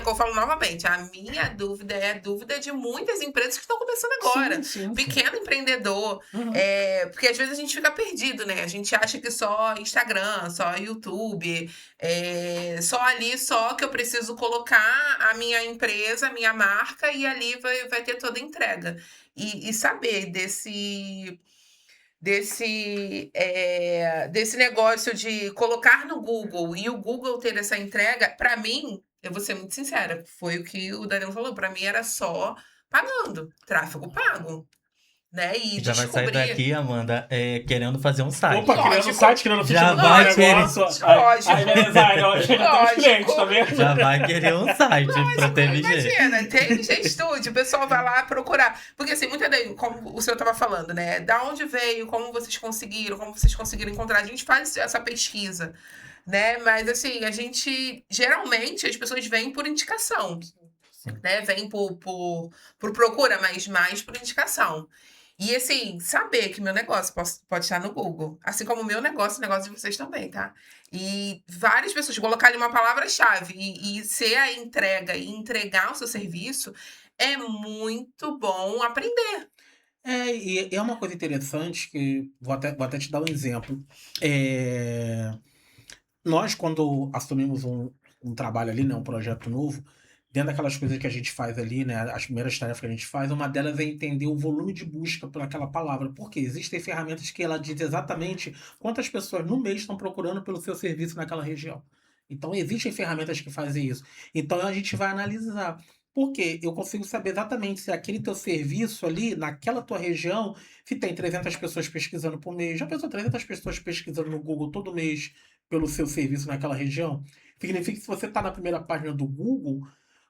como eu falo novamente, a minha dúvida é a dúvida de muitas empresas que estão começando agora. Sim. Pequeno empreendedor. Uhum. Porque às vezes a gente fica perdido, né? A gente acha que só Instagram, só YouTube, só ali, só que eu preciso colocar a minha empresa, a minha marca, e ali vai ter toda a entrega. E saber desse negócio de colocar no Google e o Google ter essa entrega, para mim, eu vou ser muito sincera, foi o que o Danilo falou, para mim era só pagando, tráfego pago, né? E Já vai sair descobrir. daqui, Amanda, querendo fazer um site. Opa, criando Lógico. site, criando Já feed vai do querer. negócio. Lógico. Aí, beleza, aí, ó, chega até os clientes, tá vendo? Já vai querer um site pra TMG. Imagina, TMG Studio, o pessoal vai lá procurar. Porque assim, muita daí, como o senhor estava falando, né? Da onde veio, como vocês conseguiram encontrar. A gente faz essa pesquisa, né? Mas assim, geralmente, as pessoas vêm por indicação. Né? Vêm por procura, mas mais por indicação. E assim, saber que meu negócio pode estar no Google. Assim como o meu negócio, o negócio de vocês também, tá? E várias pessoas colocar ali uma palavra-chave e ser a entrega e entregar o seu serviço é muito bom aprender. E é uma coisa interessante que vou até te dar um exemplo. Nós, quando assumimos um trabalho ali, né, um projeto novo, dentro daquelas coisas que a gente faz ali, né, as primeiras tarefas que a gente faz, uma delas é entender o volume de busca por aquela palavra. Porque existem ferramentas que ela diz exatamente quantas pessoas no mês estão procurando pelo seu serviço naquela região. Então, existem ferramentas que fazem isso. Então, a gente vai analisar. Porque eu consigo saber exatamente se aquele teu serviço ali, naquela tua região, se tem 300 pessoas pesquisando por mês. Já pensou 300 pessoas pesquisando no Google todo mês pelo seu serviço naquela região? Significa que se você está na primeira página do Google,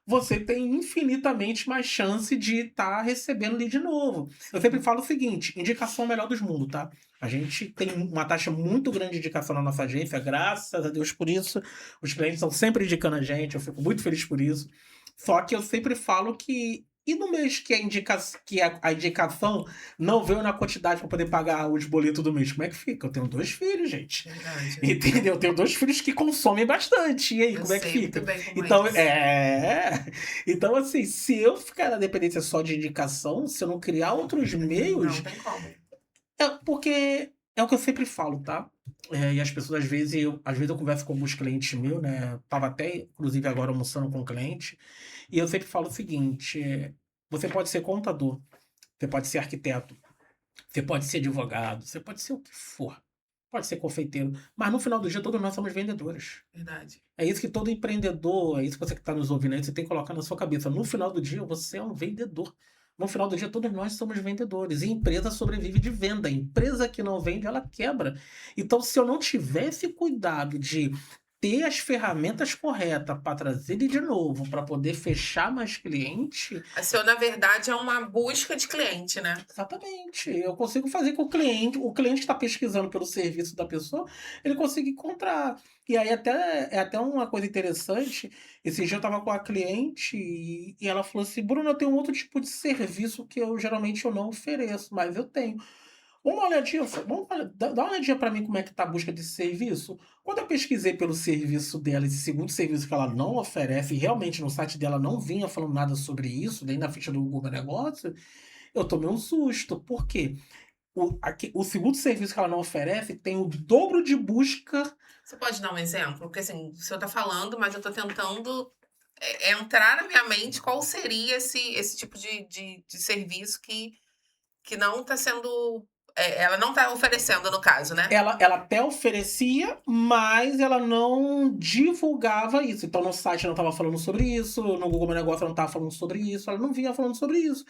você tem infinitamente mais chance de estar recebendo lead novo. Eu sempre falo o seguinte: indicação é o melhor dos mundos, tá? A gente tem uma taxa muito grande de indicação na nossa agência, graças a Deus por isso. Os clientes estão sempre indicando a gente, eu fico muito feliz por isso. Só que eu sempre falo que. E no mês que a indicação não veio na quantidade para poder pagar os boletos do mês, como é que fica? Eu tenho 2 filhos, gente. Verdade. Entendeu? Eu tenho 2 filhos que consomem bastante. E aí, como é que fica? Então, Então, assim, se eu ficar na dependência só de indicação, se eu não criar outros meios. Não tem como. Porque é o que eu sempre falo, tá? E as pessoas, às vezes eu converso com alguns clientes meus, né? Tava até, inclusive, agora almoçando com um cliente. E eu sempre falo o seguinte: você pode ser contador, você pode ser arquiteto, você pode ser advogado, você pode ser o que for. Pode ser confeiteiro. Mas no final do dia, todos nós somos vendedores. Verdade. É isso que todo empreendedor, é isso que você que está nos ouvindo aí, você tem que colocar na sua cabeça. No final do dia, você é um vendedor. No final do dia, todos nós somos vendedores. E empresa sobrevive de venda. A empresa que não vende, ela quebra. Então, se eu não tivesse cuidado de ter as ferramentas corretas para trazer ele de novo, para poder fechar mais cliente. A senhora, na verdade, é uma busca de cliente, né? Exatamente. Eu consigo fazer com o cliente que está pesquisando pelo serviço da pessoa, ele consiga encontrar. E aí é até uma coisa interessante. Esse dia eu estava com a cliente e ela falou assim: Bruno, eu tenho um outro tipo de serviço que geralmente eu não ofereço, mas eu tenho. Uma olhadinha, dá uma olhadinha para mim como é que tá a busca desse serviço. Quando eu pesquisei pelo serviço dela, esse segundo serviço que ela não oferece, e realmente no site dela não vinha falando nada sobre isso, nem na ficha do Google Negócio, eu tomei um susto. Por quê? O segundo serviço que ela não oferece tem o dobro de busca. Você pode dar um exemplo? Porque assim, o senhor tá falando, mas eu tô tentando entrar na minha mente qual seria esse tipo de serviço que não está sendo. Ela não está oferecendo, no caso, né? Ela até oferecia, mas ela não divulgava isso. Então no site não estava falando sobre isso, no Google Meu Negócio não estava falando sobre isso, ela não vinha falando sobre isso.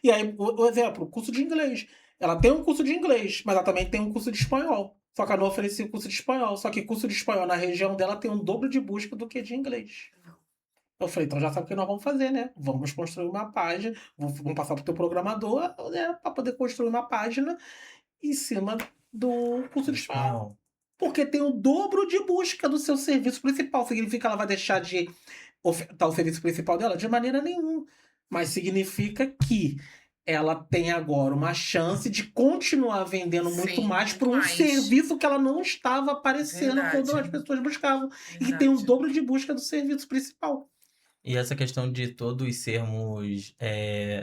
E aí, o exemplo, curso de inglês. Ela tem um curso de inglês, mas ela também tem um curso de espanhol. Só que ela não oferecia curso de espanhol. Só que curso de espanhol na região dela tem um dobro de busca do que de inglês. Eu falei, então já sabe o que nós vamos fazer, né? Vamos construir uma página, vamos passar para o teu programador, né, para poder construir uma página em cima do curso de espanhol. Porque tem o dobro de busca do seu serviço principal. Significa que ela vai deixar de ofertar o serviço principal dela? De maneira nenhuma. Mas significa que ela tem agora uma chance de continuar vendendo muito Sim, mais por muito um mais. serviço que ela não estava aparecendo Verdade. quando as pessoas buscavam. E que Verdade. tem o dobro de busca do serviço principal. E essa questão de todos sermos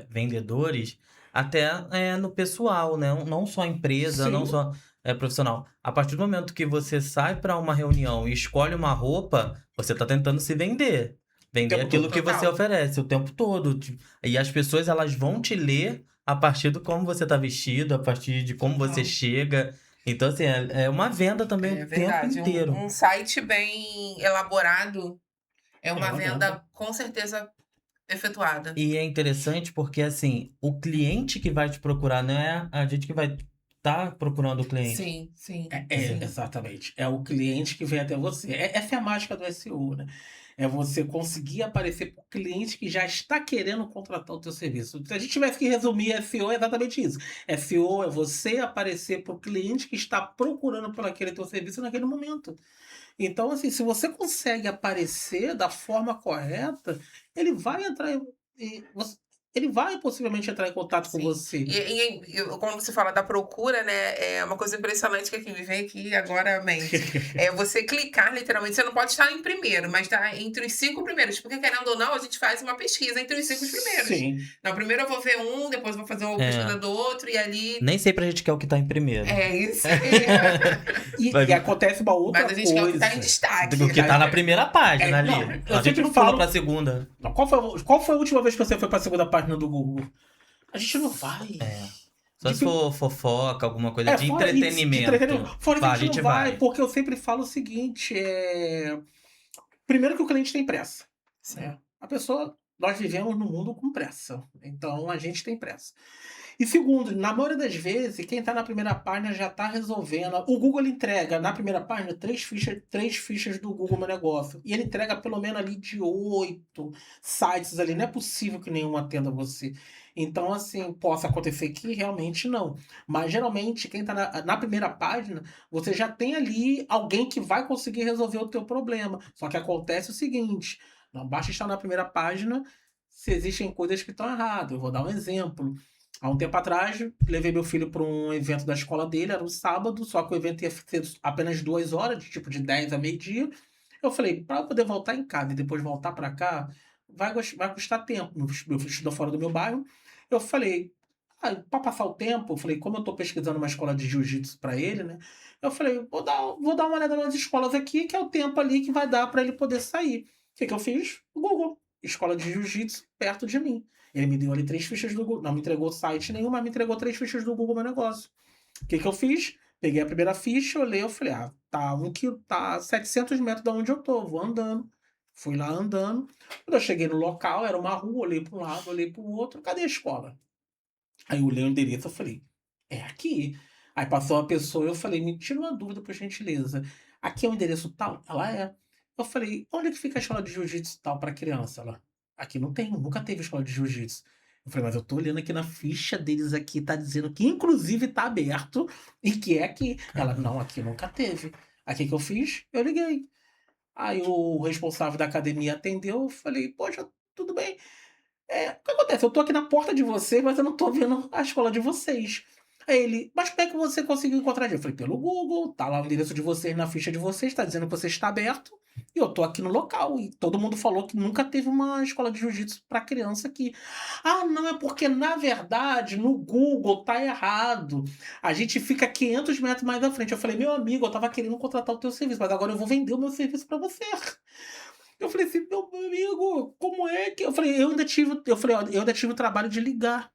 vendedores, até no pessoal, né? Não só empresa, Sim. não só profissional. A partir do momento que você sai para uma reunião e escolhe uma roupa, você está tentando se vender. Vender Tempo aquilo todo, que você total. oferece o tempo todo. E as pessoas, elas vão te ler a partir de como você está vestido, a partir de como você Total. chega. Então, assim, é uma venda também É o tempo verdade. inteiro. Um site bem elaborado é uma venda com certeza efetuada. E é interessante porque, assim, o cliente que vai te procurar, não é a gente que vai estar procurando o cliente. Sim, sim. Sim. Exatamente. É o cliente que vem até você. Essa é a mágica do SEO, né? É você conseguir aparecer para o cliente que já está querendo contratar o teu serviço. Se a gente tivesse que resumir SEO, é exatamente isso. SEO é você aparecer para o cliente que está procurando por aquele teu serviço naquele momento. Então, assim, se você consegue aparecer da forma correta, ele vai entrar ele vai possivelmente entrar em contato com Sim. você. Como você fala da procura, né? É uma coisa impressionante que me vem aqui agora à mente. É você clicar, literalmente. Você não pode estar em primeiro, mas tá entre os 5 primeiros. Porque, querendo ou não, a gente faz uma pesquisa entre os 5 primeiros. Sim. Não, primeiro eu vou ver um, depois eu vou fazer uma pesquisa do outro, e ali. Nem sempre a gente quer o que tá em primeiro. É isso aí. E acontece uma outra Mas a gente quer o que coisa. tá em destaque. Do que tá na primeira página ali. Não, eu A gente sempre não pula falo- pra segunda. Não, qual foi a última vez que você foi para a segunda página do Google? A gente não vai. Só se for fofoca, alguma coisa de fora isso, entretenimento. Fora Bah, isso, a gente não vai, vai. porque eu sempre falo o seguinte: primeiro que o cliente tem pressa. Sim. Né? Nós vivemos num mundo com pressa. Então a gente tem pressa. E segundo, na maioria das vezes, quem está na primeira página já está resolvendo. O Google ele entrega na primeira página três fichas do Google Meu Negócio. E ele entrega pelo menos ali de 8 sites ali. Não é possível que nenhum atenda você. Então, assim, possa acontecer que realmente não. Mas geralmente, quem está na primeira página, você já tem ali alguém que vai conseguir resolver o teu problema. Só que acontece o seguinte: não basta estar na primeira página se existem coisas que estão erradas. Eu vou dar um exemplo. Há um tempo atrás, levei meu filho para um evento da escola dele, era um sábado, só que o evento ia ser apenas 2 horas, de 10 a meio-dia. Eu falei, para eu poder voltar em casa e depois voltar para cá, vai custar tempo. Meu filho estuda fora do meu bairro. Eu falei, para passar o tempo, eu falei, como eu estou pesquisando uma escola de jiu-jitsu para ele, né? Eu falei, vou dar uma olhada nas escolas aqui, que é o tempo ali que vai dar para ele poder sair. O que eu fiz? Google, escola de jiu-jitsu perto de mim. Ele me deu ali 3 fichas do Google. Não me entregou site nenhum, mas me entregou 3 fichas do Google Meu Negócio. O que eu fiz? Peguei a primeira ficha, olhei, eu falei, tá 700 metros de onde eu tô, vou andando. Fui lá andando. Quando eu cheguei no local, era uma rua, olhei para um lado, olhei para o outro, cadê a escola? Aí eu olhei o endereço, eu falei, é aqui. Aí passou uma pessoa, eu falei, me tira uma dúvida, por gentileza. Aqui é o endereço tal? Ela é. Eu falei, onde é que fica a escola de jiu-jitsu tal para criança? Ela, aqui não tem, nunca teve escola de jiu-jitsu. Eu falei, mas eu tô olhando aqui na ficha deles aqui, tá dizendo que inclusive tá aberto e que é aqui. Ela, não, aqui nunca teve. Aí o que eu fiz? Eu liguei. Aí o responsável da academia atendeu, eu falei, poxa, tudo bem. O que acontece? Eu tô aqui na porta de vocês, mas eu não tô vendo a escola de vocês. Aí ele, mas como é que você conseguiu encontrar a gente? Eu falei, pelo Google, tá lá o endereço de vocês na ficha de vocês, tá dizendo que você está aberto. E eu tô aqui no local. E todo mundo falou que nunca teve uma escola de jiu-jitsu pra criança aqui. Ah, não, é porque, na verdade, no Google tá errado. A gente fica 500 metros mais à frente. Eu falei, meu amigo, eu tava querendo contratar o teu serviço, mas agora eu vou vender o meu serviço pra você. Eu falei assim, meu amigo, como é que... Eu falei, eu ainda tive o trabalho de ligar.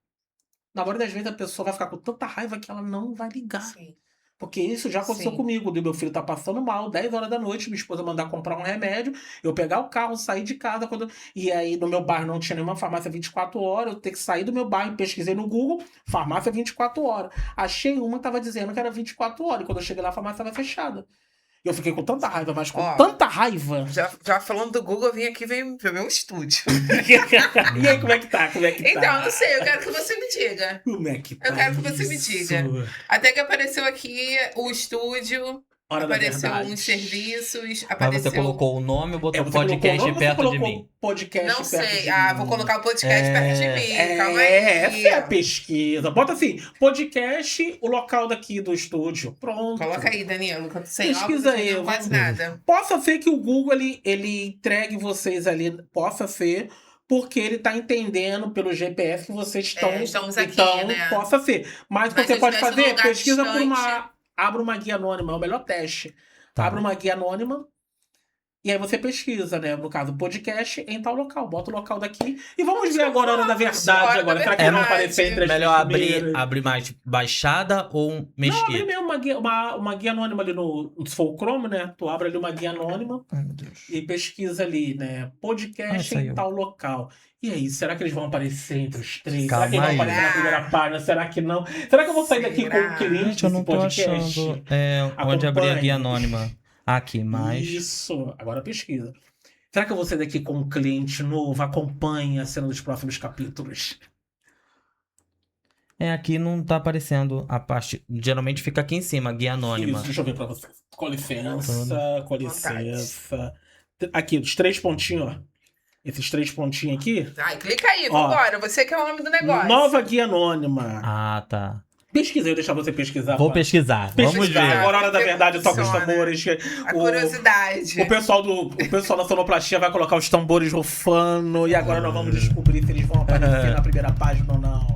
Na maioria das vezes a pessoa vai ficar com tanta raiva que ela não vai ligar. Sim. Porque isso já aconteceu Sim. comigo. Meu filho tá passando mal, 10 horas da noite, minha esposa mandar comprar um remédio, eu pegar o carro, sair de casa. E aí no meu bairro não tinha nenhuma farmácia 24 horas, eu ter que sair do meu bairro, pesquisei no Google, farmácia 24 horas. Achei uma que tava dizendo que era 24 horas, e quando eu cheguei lá a farmácia estava fechada. E eu fiquei com tanta raiva, mas com Ó, tanta raiva. Já falando do Google, eu vim aqui ver meu estúdio. E aí, como é que tá? Como é que tá? Então, não sei, eu quero que você me diga. Como é que tá? Eu quero que você me diga. Até que apareceu aqui o estúdio, Hora da apareceu verdade. uns serviços, Mas apareceu... você colocou o nome ou botou Você podcast colocou o nome ou você perto de colocou mim? Podcast Não perto sei. de Ah, mim? vou colocar o podcast perto de mim. Calma aí. Essa é a pesquisa. Bota assim, podcast, o local daqui do estúdio. Pronto. Coloca aí, Danilo. que eu tô sem Pesquisa óculos, aí, não quase vamos- nada. Possa ser que o Google ele entregue vocês ali, possa ser, porque ele tá entendendo pelo GPS que vocês estão. Estamos aqui, então, né? possa ser. Mas Mas você se pode eu estivesse num fazer, lugar pesquisa por uma. distante- Abra uma guia anônima, é o melhor teste. Tá. Abre uma guia anônima. E aí você pesquisa, né? No caso, podcast em tal local. Bota o local daqui. E vamos ver agora a hora da verdade. Hora da Agora. Será que verdade. vai aparecer entre as Melhor primeiras? abrir mais Baixada ou Não, abre Mesquita? mesmo uma guia anônima ali no. Se for o Chrome, né? Tu abre ali uma guia anônima Ai, meu Deus. e pesquisa ali, né? Podcast em saiu. tal local. E aí, será que eles vão aparecer entre os três? Calma será que eles aí. vão aparecer na primeira página? Será que não? Será que eu vou sair daqui com Será? o cliente Gente, eu não desse tô podcast? achando onde abrir a Acompanhe. guia anônima. Aqui, mais. Isso, agora pesquisa. Será que eu vou sair daqui com um cliente novo? Acompanhe a cena dos próximos capítulos. Aqui não tá aparecendo a parte. Geralmente fica aqui em cima, guia anônima. Isso, deixa eu ver pra vocês. Com licença, Tudo. com licença. Aqui, os 3 pontinhos, ó. Esses 3 pontinhos aqui. Ai, clica aí, Ó. vambora. Você que é o homem do negócio. Nova guia anônima. Ah, tá. Pesquisa, eu vou deixar você pesquisar. Vou pô. pesquisar. Vamos Pesquisar. ver. Agora, a hora da verdade, toca os Funciona. tambores. A O- curiosidade. O pessoal da sonoplastia vai colocar os tambores rufando e agora nós vamos descobrir se eles vão aparecer na primeira página ou não.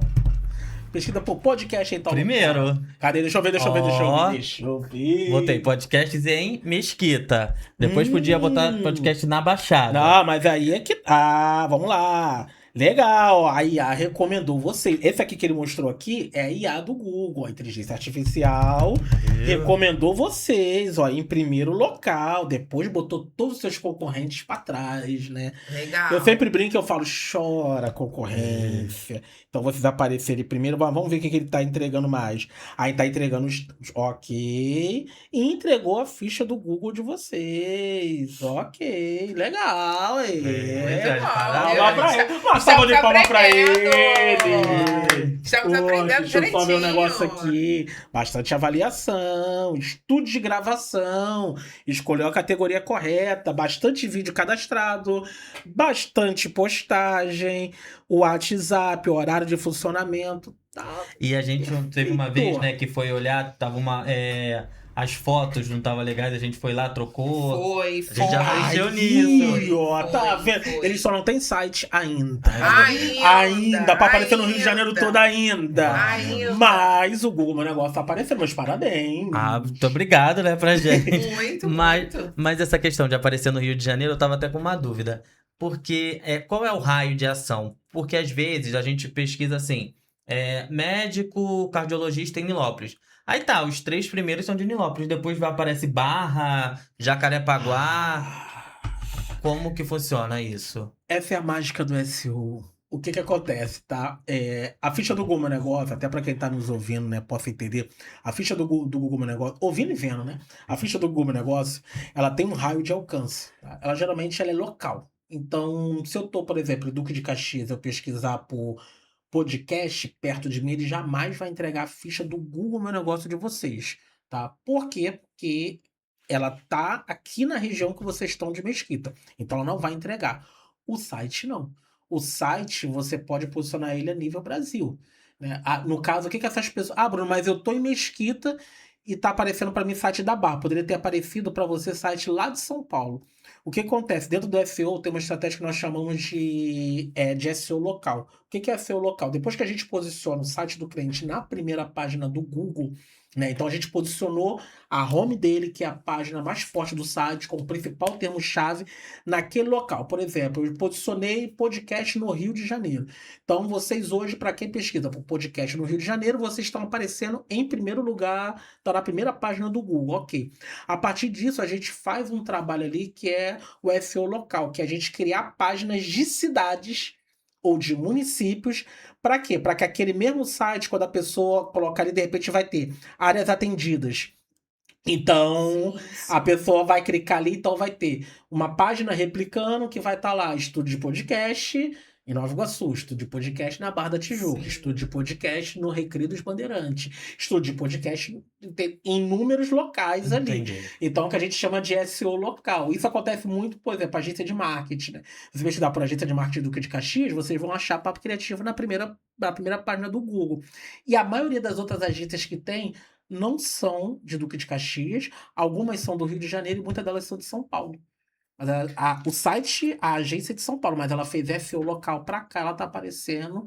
Pesquisa por podcast em tal lugar. Primeiro, Cadê? Deixa eu ver. Ó. Deixa eu ver. botei podcasts em Mesquita. Depois podia botar podcast na Baixada. Não, mas aí é que... Ah, vamos lá. Legal, a IA recomendou você. Esse aqui que ele mostrou aqui é a IA do Google, a inteligência artificial. Recomendou vocês, ó, em primeiro local. Depois botou todos os seus concorrentes pra trás, né? Legal. Eu sempre brinco, eu falo, chora concorrência. Então vocês aparecerem primeiro, vamos ver o que ele tá entregando mais. Aí tá entregando ok. E entregou a ficha do Google de vocês. Ok, legal, Parabéns. Palma pra ele. Uma salva de palmas pra ele. Estamos aprendendo Deixa eu só ver um direitinho. negócio aqui. Bastante avaliação, estudo de gravação, escolheu a categoria correta, bastante vídeo cadastrado, bastante postagem, o WhatsApp, o horário de funcionamento. Tá. E a gente teve uma vez, né, que foi olhar, tava as fotos não estavam legais, a gente foi lá, trocou. Foi. A gente já mexeu Aí, nisso. ó, tá Foi, vendo? foi. Eles só não têm site ainda. Ainda. Pra aparecer no Rio de Janeiro ainda. todo ainda. Ainda. Mas o Google Meu Negócio tá aparecendo, meus parabéns. Ah, muito obrigado, né, pra gente. Muito, Mas, muito. mas essa questão de aparecer no Rio de Janeiro, eu tava até com uma dúvida. Porque qual é o raio de ação? Porque às vezes a gente pesquisa assim, médico cardiologista em Nilópolis. Aí tá, os 3 primeiros são de Nilópolis, depois aparece Barra, Jacarepaguá. Como que funciona isso? Essa é a mágica do SEO. O que acontece, tá? A ficha do Google Meu Negócio, até para quem tá nos ouvindo, né, possa entender, a ficha do Google Meu Negócio, ouvindo e vendo, né? A ficha do Google Meu Negócio, ela tem um raio de alcance, tá? Ela geralmente ela é local. Então, se eu tô, por exemplo, em Duque de Caxias, eu pesquisar por podcast perto de mim, ele jamais vai entregar a ficha do Google Meu Negócio de vocês, tá? Por quê? Porque ela tá aqui na região que vocês estão de Mesquita. Então, ela não vai entregar. O site, não. O site, você pode posicionar ele a nível Brasil. né? No caso, o que que essas pessoas... Ah, Bruno, mas eu tô em Mesquita e tá aparecendo para mim site da Barra. Poderia ter aparecido para você site lá de São Paulo. O que acontece? Dentro do SEO tem uma estratégia que nós chamamos de SEO local. O que que é SEO local? Depois que a gente posiciona o site do cliente na primeira página do Google, né? Então a gente posicionou a home dele, que é a página mais forte do site, como principal termo-chave naquele local. Por exemplo, eu posicionei podcast no Rio de Janeiro. Então vocês hoje, para quem pesquisa por podcast no Rio de Janeiro, vocês estão aparecendo em primeiro lugar, tá na primeira página do Google, ok. A partir disso, a gente faz um trabalho ali que é o SEO local, que é a gente criar páginas de cidades ou de municípios. Para quê? Para que aquele mesmo site, quando a pessoa colocar ali, de repente vai ter áreas atendidas. Então, a pessoa vai clicar ali, então vai ter uma página replicando que vai estar lá, estúdio de podcast em Nova Iguaçu, estúdio de podcast na Barra da Tijuca, Sim. estúdio de podcast no Recreio dos Bandeirantes, estúdio de podcast em inúmeros locais ali. Entendi. Então, o que a gente chama de SEO local. Isso acontece muito, por exemplo, agência de marketing, né? Se você pesquisar por agência de marketing Duque de Caxias, vocês vão achar Papo Criativo na primeira página do Google. E a maioria das outras agências que tem não são de Duque de Caxias, algumas são do Rio de Janeiro e muitas delas são de São Paulo. Mas o site, a agência é de São Paulo, mas ela fez SEO local pra cá, ela tá aparecendo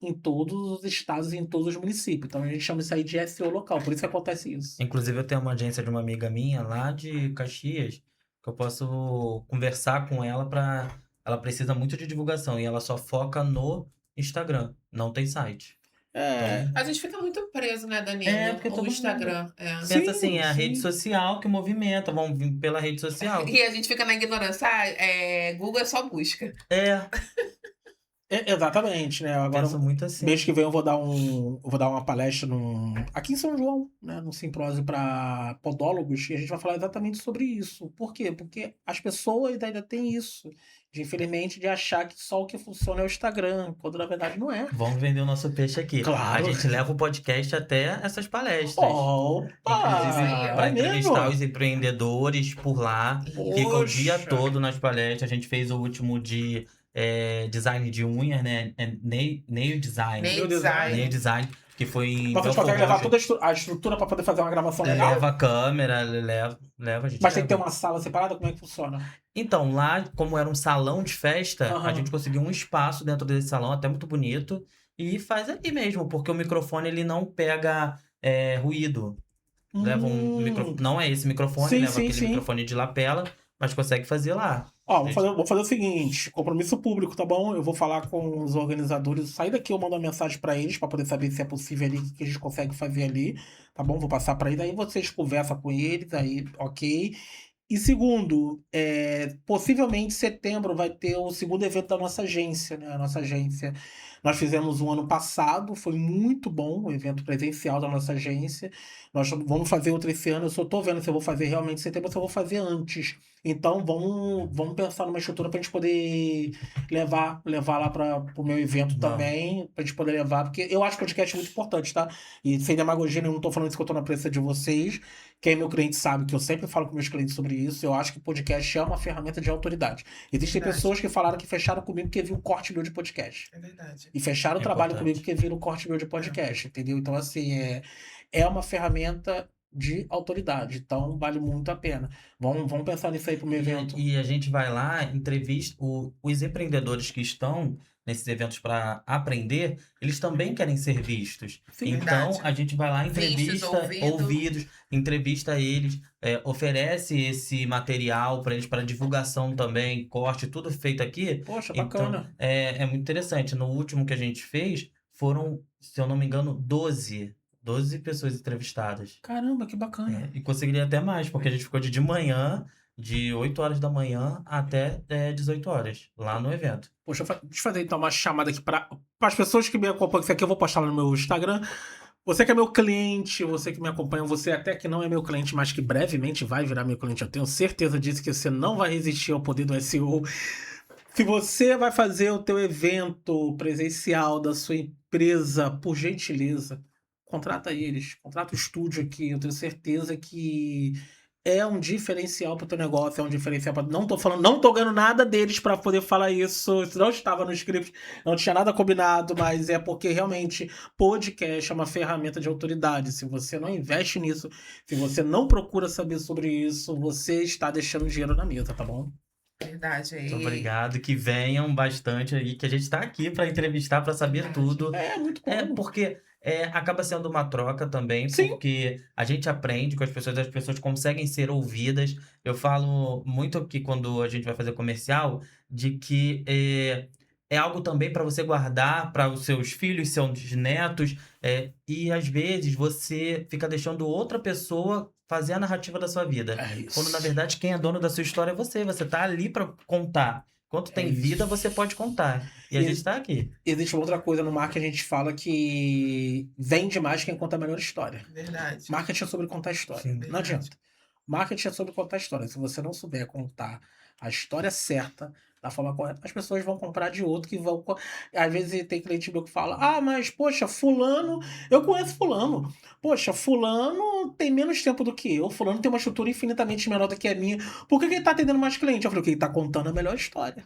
em todos os estados e em todos os municípios. Então a gente chama isso aí de SEO local, por isso que acontece isso. Inclusive, eu tenho uma agência de uma amiga minha lá de Caxias, que eu posso conversar com ela para. Ela precisa muito de divulgação e ela só foca no Instagram, não tem site. É, Então, A gente fica muito preso, né, Danilo? É, porque todo O mundo- Instagram. É. Sim, pensa assim, é a sim. rede social que movimenta, vamos vir pela rede social. E a gente fica na ignorância. Google é só busca. É, exatamente, né? Agora, penso muito assim. mês que vem eu vou dar uma palestra aqui em São João, né? Num simpósio para podólogos, e a gente vai falar exatamente sobre isso. Por quê? Porque as pessoas ainda têm isso, infelizmente, de achar que só o que funciona é o Instagram, quando na verdade não é. Vamos vender o nosso peixe aqui. Claro. A gente leva o podcast até essas palestras. Opa! Inclusive, para É mesmo? entrevistar os empreendedores por lá. Fica o dia Poxa. todo nas palestras. A gente fez o último de design de unhas, né? Nail design. Nail design. Nail design, que foi em Mas vocês Belfort conseguem levar Roxo. toda a estrutura para poder fazer uma gravação legal? Leva a câmera, leva a gente. Mas tem que ter leva. uma sala separada? Como é que funciona? Então, lá, como era um salão de festa, Aham. a gente conseguiu um espaço dentro desse salão, até muito bonito, e faz ali mesmo, porque o microfone ele não pega ruído. Leva não é esse microfone, Sim, leva sim, aquele sim. microfone de lapela, mas consegue fazer lá. Ó, vou fazer o seguinte, compromisso público, tá bom? Eu vou falar com os organizadores, sair daqui eu mando uma mensagem pra eles pra poder saber se é possível ali, o que a gente consegue fazer ali, tá bom? Vou passar pra eles, aí vocês conversam com eles, aí, ok. E segundo, possivelmente em setembro vai ter o segundo evento da nossa agência, né? A nossa agência, nós fizemos um ano passado, foi muito bom o evento presencial da nossa agência. Nós vamos fazer outro esse ano, eu só tô vendo se eu vou fazer realmente em setembro ou se eu vou fazer antes. Então vamos pensar numa estrutura pra gente poder levar lá pro meu evento Vamos. também, pra gente poder levar, porque eu acho que o podcast é muito importante, tá? E sem demagogia nenhuma, não tô falando isso que eu tô na presença de vocês. Quem é meu cliente sabe que eu sempre falo com meus clientes sobre isso. Eu acho que o podcast é uma ferramenta de autoridade. Existem Verdade. pessoas que falaram que fecharam comigo porque viram um corte meu de podcast. É verdade. E fecharam o É trabalho importante. comigo porque viram um corte meu de podcast, entendeu? Então, assim, é uma ferramenta de autoridade. Então, vale muito a pena. Vamos pensar nisso aí pro meu evento. E a gente vai lá, entrevista os empreendedores que estão nesses eventos para aprender, eles também querem ser vistos. Sim, Então, verdade. a gente vai lá, Vistos, entrevista, ouvidos, entrevista eles, oferece esse material para eles, para divulgação também, corte, tudo feito aqui. Poxa, Então, bacana. é muito interessante. No último que a gente fez, foram, se eu não me engano, 12 pessoas entrevistadas. Caramba, que bacana. E conseguiria até mais, porque a gente ficou de manhã, de 8 horas da manhã até 18 horas, lá no evento. Poxa, deixa eu fazer então uma chamada aqui para as pessoas que me acompanham. Isso aqui eu vou postar lá no meu Instagram. Você que é meu cliente, você que me acompanha, você até que não é meu cliente, mas que brevemente vai virar meu cliente. Eu tenho certeza disso, que você não vai resistir ao poder do SEO. Se você vai fazer o teu evento presencial da sua empresa, por gentileza, contrata eles, contrata o estúdio aqui. Eu tenho certeza que é um diferencial pro teu negócio, é um diferencial pra... Não tô falando, não tô ganhando nada deles pra poder falar isso, não estava no script, não tinha nada combinado, mas é porque realmente podcast é uma ferramenta de autoridade. Se você não investe nisso, se você não procura saber sobre isso, você está deixando dinheiro na mesa, tá bom? Verdade. Muito obrigado, que venham bastante aí, que a gente tá aqui pra entrevistar, pra saber tudo. É muito É, bom. porque acaba sendo uma troca também, Sim. porque a gente aprende com as pessoas conseguem ser ouvidas. Eu falo muito aqui quando a gente vai fazer comercial, de que é algo também para você guardar para os seus filhos, seus netos, e às vezes você fica deixando outra pessoa fazer a narrativa da sua vida. É Quando na isso. verdade quem é dono da sua história é você, você tá ali para contar. Enquanto tem vida, você pode contar. E a E- gente tá aqui. Existe uma outra coisa no marketing, a gente fala que vende mais quem conta a melhor história. Verdade. Marketing é sobre contar história. Sim. Não Verdade. adianta. Marketing é sobre contar história. Se você não souber contar a história certa, da forma correta, as pessoas vão comprar de outro que vão. Às vezes tem cliente meu que fala: Ah, mas poxa, Fulano, eu conheço Fulano. Poxa, Fulano tem menos tempo do que eu. Fulano tem uma estrutura infinitamente menor do que a minha. Por que ele tá atendendo mais cliente? Eu falei: Porque ele tá contando a melhor história.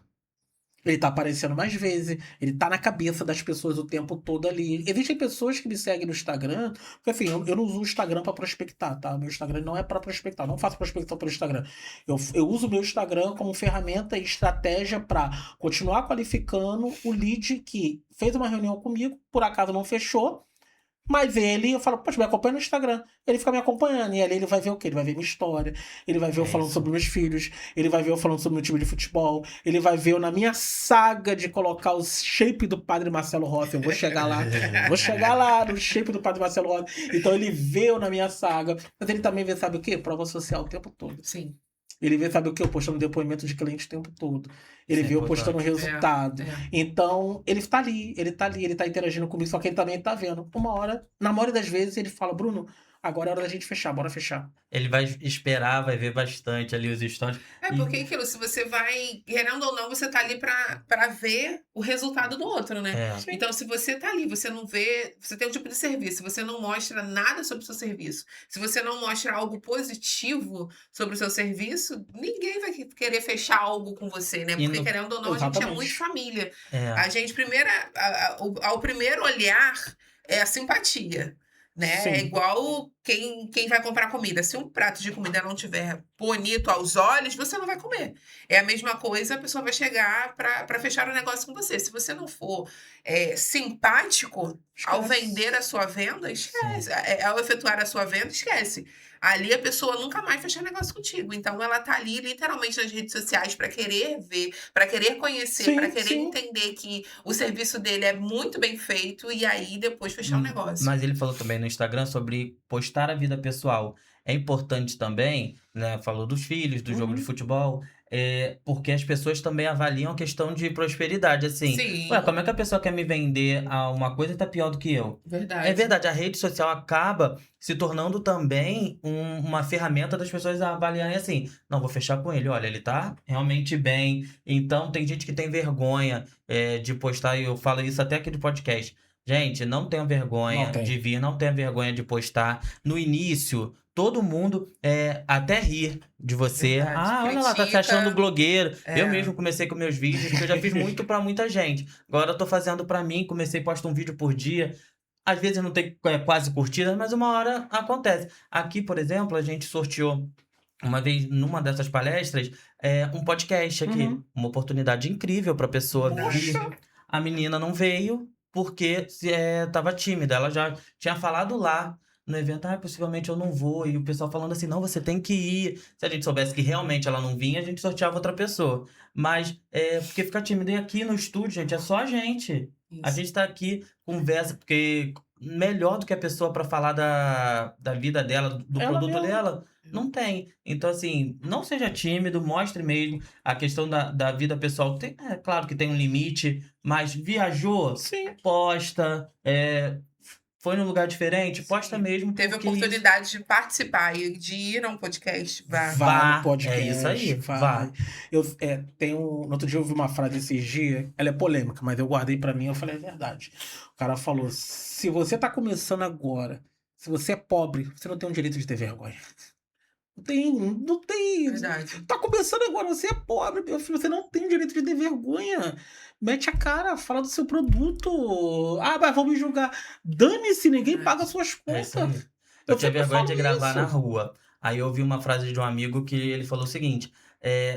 Ele tá aparecendo mais vezes, ele tá na cabeça das pessoas o tempo todo ali. Existem pessoas que me seguem no Instagram, porque assim, eu não uso o Instagram pra prospectar, tá? Meu Instagram não é pra prospectar, eu não faço prospecção pelo Instagram. Eu uso o meu Instagram como ferramenta e estratégia pra continuar qualificando o lead que fez uma reunião comigo, por acaso não fechou, mas ele, eu falo, poxa, me acompanha no Instagram. Ele fica me acompanhando. E ali ele vai ver o quê? Ele vai ver minha história. Ele vai ver eu falando isso. sobre meus filhos. Ele vai ver eu falando sobre meu time de futebol. Ele vai ver eu na minha saga de colocar o shape do Padre Marcelo Rossi. Eu vou chegar lá. Vou chegar lá no shape do Padre Marcelo Rossi. Então ele vê eu na minha saga. Mas ele também vê, sabe o quê? Prova social o tempo todo. Sim. Ele vê, sabe o quê? Eu postando depoimento de cliente o tempo todo. Ele Isso é vê eu postando importante. resultado. É. Então, ele tá ali, ele tá interagindo comigo, só que ele também tá vendo. Uma hora, na maioria das vezes, ele fala: Bruno, agora é hora da gente fechar, bora fechar. Ele vai esperar, vai ver bastante ali os stories. É E- porque aquilo, se você vai, querendo ou não, você tá ali pra ver o resultado do outro, né? É, Então, se você tá ali, você não vê, você tem um tipo de serviço, você não mostra nada sobre o seu serviço, se você não mostra algo positivo sobre o seu serviço, ninguém vai querer fechar algo com você, né? E Porque, no- querendo ou não, a gente é Exatamente. muito família. é, A gente, ao primeiro olhar, é a simpatia. Né? É Sim. igual quem vai comprar comida. Se um prato de comida não tiver bonito aos olhos, você não vai comer. É a mesma coisa, a pessoa vai chegar para fechar o negócio com você. Se você não for simpático ao Esquece. vender a sua venda, esquece. Ao efetuar a sua venda, esquece. Ali a pessoa nunca mais fecha negócio contigo. Então ela tá ali literalmente nas redes sociais para querer ver, para querer conhecer, Sim, para querer sim. entender que o serviço dele é muito bem feito e aí depois fechar o negócio. Mas ele falou também no Instagram sobre postar a vida pessoal. É importante também, né? Falou dos filhos, do jogo de Uhum. futebol, porque as pessoas também avaliam a questão de prosperidade. Assim, Sim, ué, como é que a pessoa quer me vender uma coisa e tá pior do que eu? verdade. É verdade, a rede social acaba se tornando também uma ferramenta das pessoas avaliarem assim, não, vou fechar com ele, olha, ele tá realmente bem. Então, tem gente que tem vergonha de postar, e eu falo isso até aqui do podcast. Gente, não tenha Não vergonha tem. de vir, não tenha vergonha de postar. No início, todo mundo até rir de você. Verdade. Ah, olha lá, tá se Critica. achando blogueiro. É. Eu mesmo comecei com meus vídeos, que eu já fiz muito pra muita gente. Agora eu tô fazendo pra mim, comecei a postar um vídeo por dia. Às vezes não tem quase curtidas, mas uma hora acontece. Aqui, por exemplo, a gente sorteou uma vez numa dessas palestras um podcast aqui. Uhum. Uma oportunidade incrível pra pessoa vir. Poxa. A menina não veio porque tava tímida. Ela já tinha falado lá no evento, possivelmente eu não vou. E o pessoal falando assim, não, você tem que ir. Se a gente soubesse que realmente ela não vinha, a gente sorteava outra pessoa. Mas porque fica tímida. E aqui no estúdio, gente, é só a gente. A Isso. gente tá aqui, conversa, porque melhor do que a pessoa pra falar da vida dela, do Ela produto mesma. dela, não tem. Então, assim, não seja tímido, mostre mesmo a questão da vida pessoal. É claro que tem um limite, mas viajou, Sim. posta, foi num lugar diferente, posta Sim. mesmo. Teve porque oportunidade de participar e de ir a um podcast. Vá. Vá, No podcast. é isso aí, vá. Eu no outro dia eu ouvi uma frase esses dias, ela é polêmica, mas eu guardei pra mim e eu falei, é verdade. O cara falou: se você tá começando agora, se você é pobre, você não tem o direito de ter vergonha. Não tem. Verdade. Tá começando agora, você é pobre, meu filho, você não tem o direito de ter vergonha. Mete a cara, fala do seu produto. Ah, mas vão me julgar. Dane-se, ninguém paga suas É isso contas. aí. Eu Eu tinha sempre vergonha de falo gravar isso. na rua. Aí eu ouvi uma frase de um amigo que ele falou o seguinte: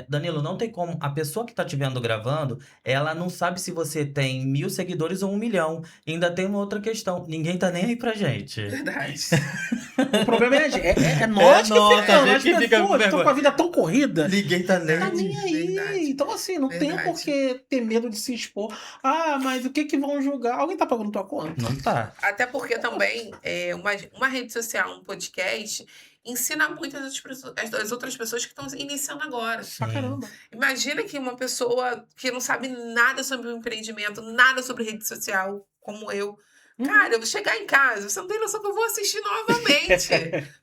Danilo, não tem como. A pessoa que tá te vendo gravando, ela não sabe se você tem 1.000 seguidores ou 1 milhão. E ainda tem uma outra questão: ninguém tá nem aí pra gente. Verdade. O problema é nós que nossa, ficamos, a as gente fica com pessoas que estão com a vergonha. vida tão corrida. Ninguém tá nem. Tá nem aí. Verdade. Então, assim, não tem Verdade. por que ter medo de se expor. Ah, mas o que que vão julgar? Alguém tá pagando tua conta? Não tá. Até porque também uma rede social, um podcast, ensina muito as outras pessoas que estão iniciando agora. Pra Sim. caramba. Imagina que uma pessoa que não sabe nada sobre o empreendimento, nada sobre rede social, como eu. Cara, eu vou chegar em casa, você não tem noção que eu vou assistir novamente.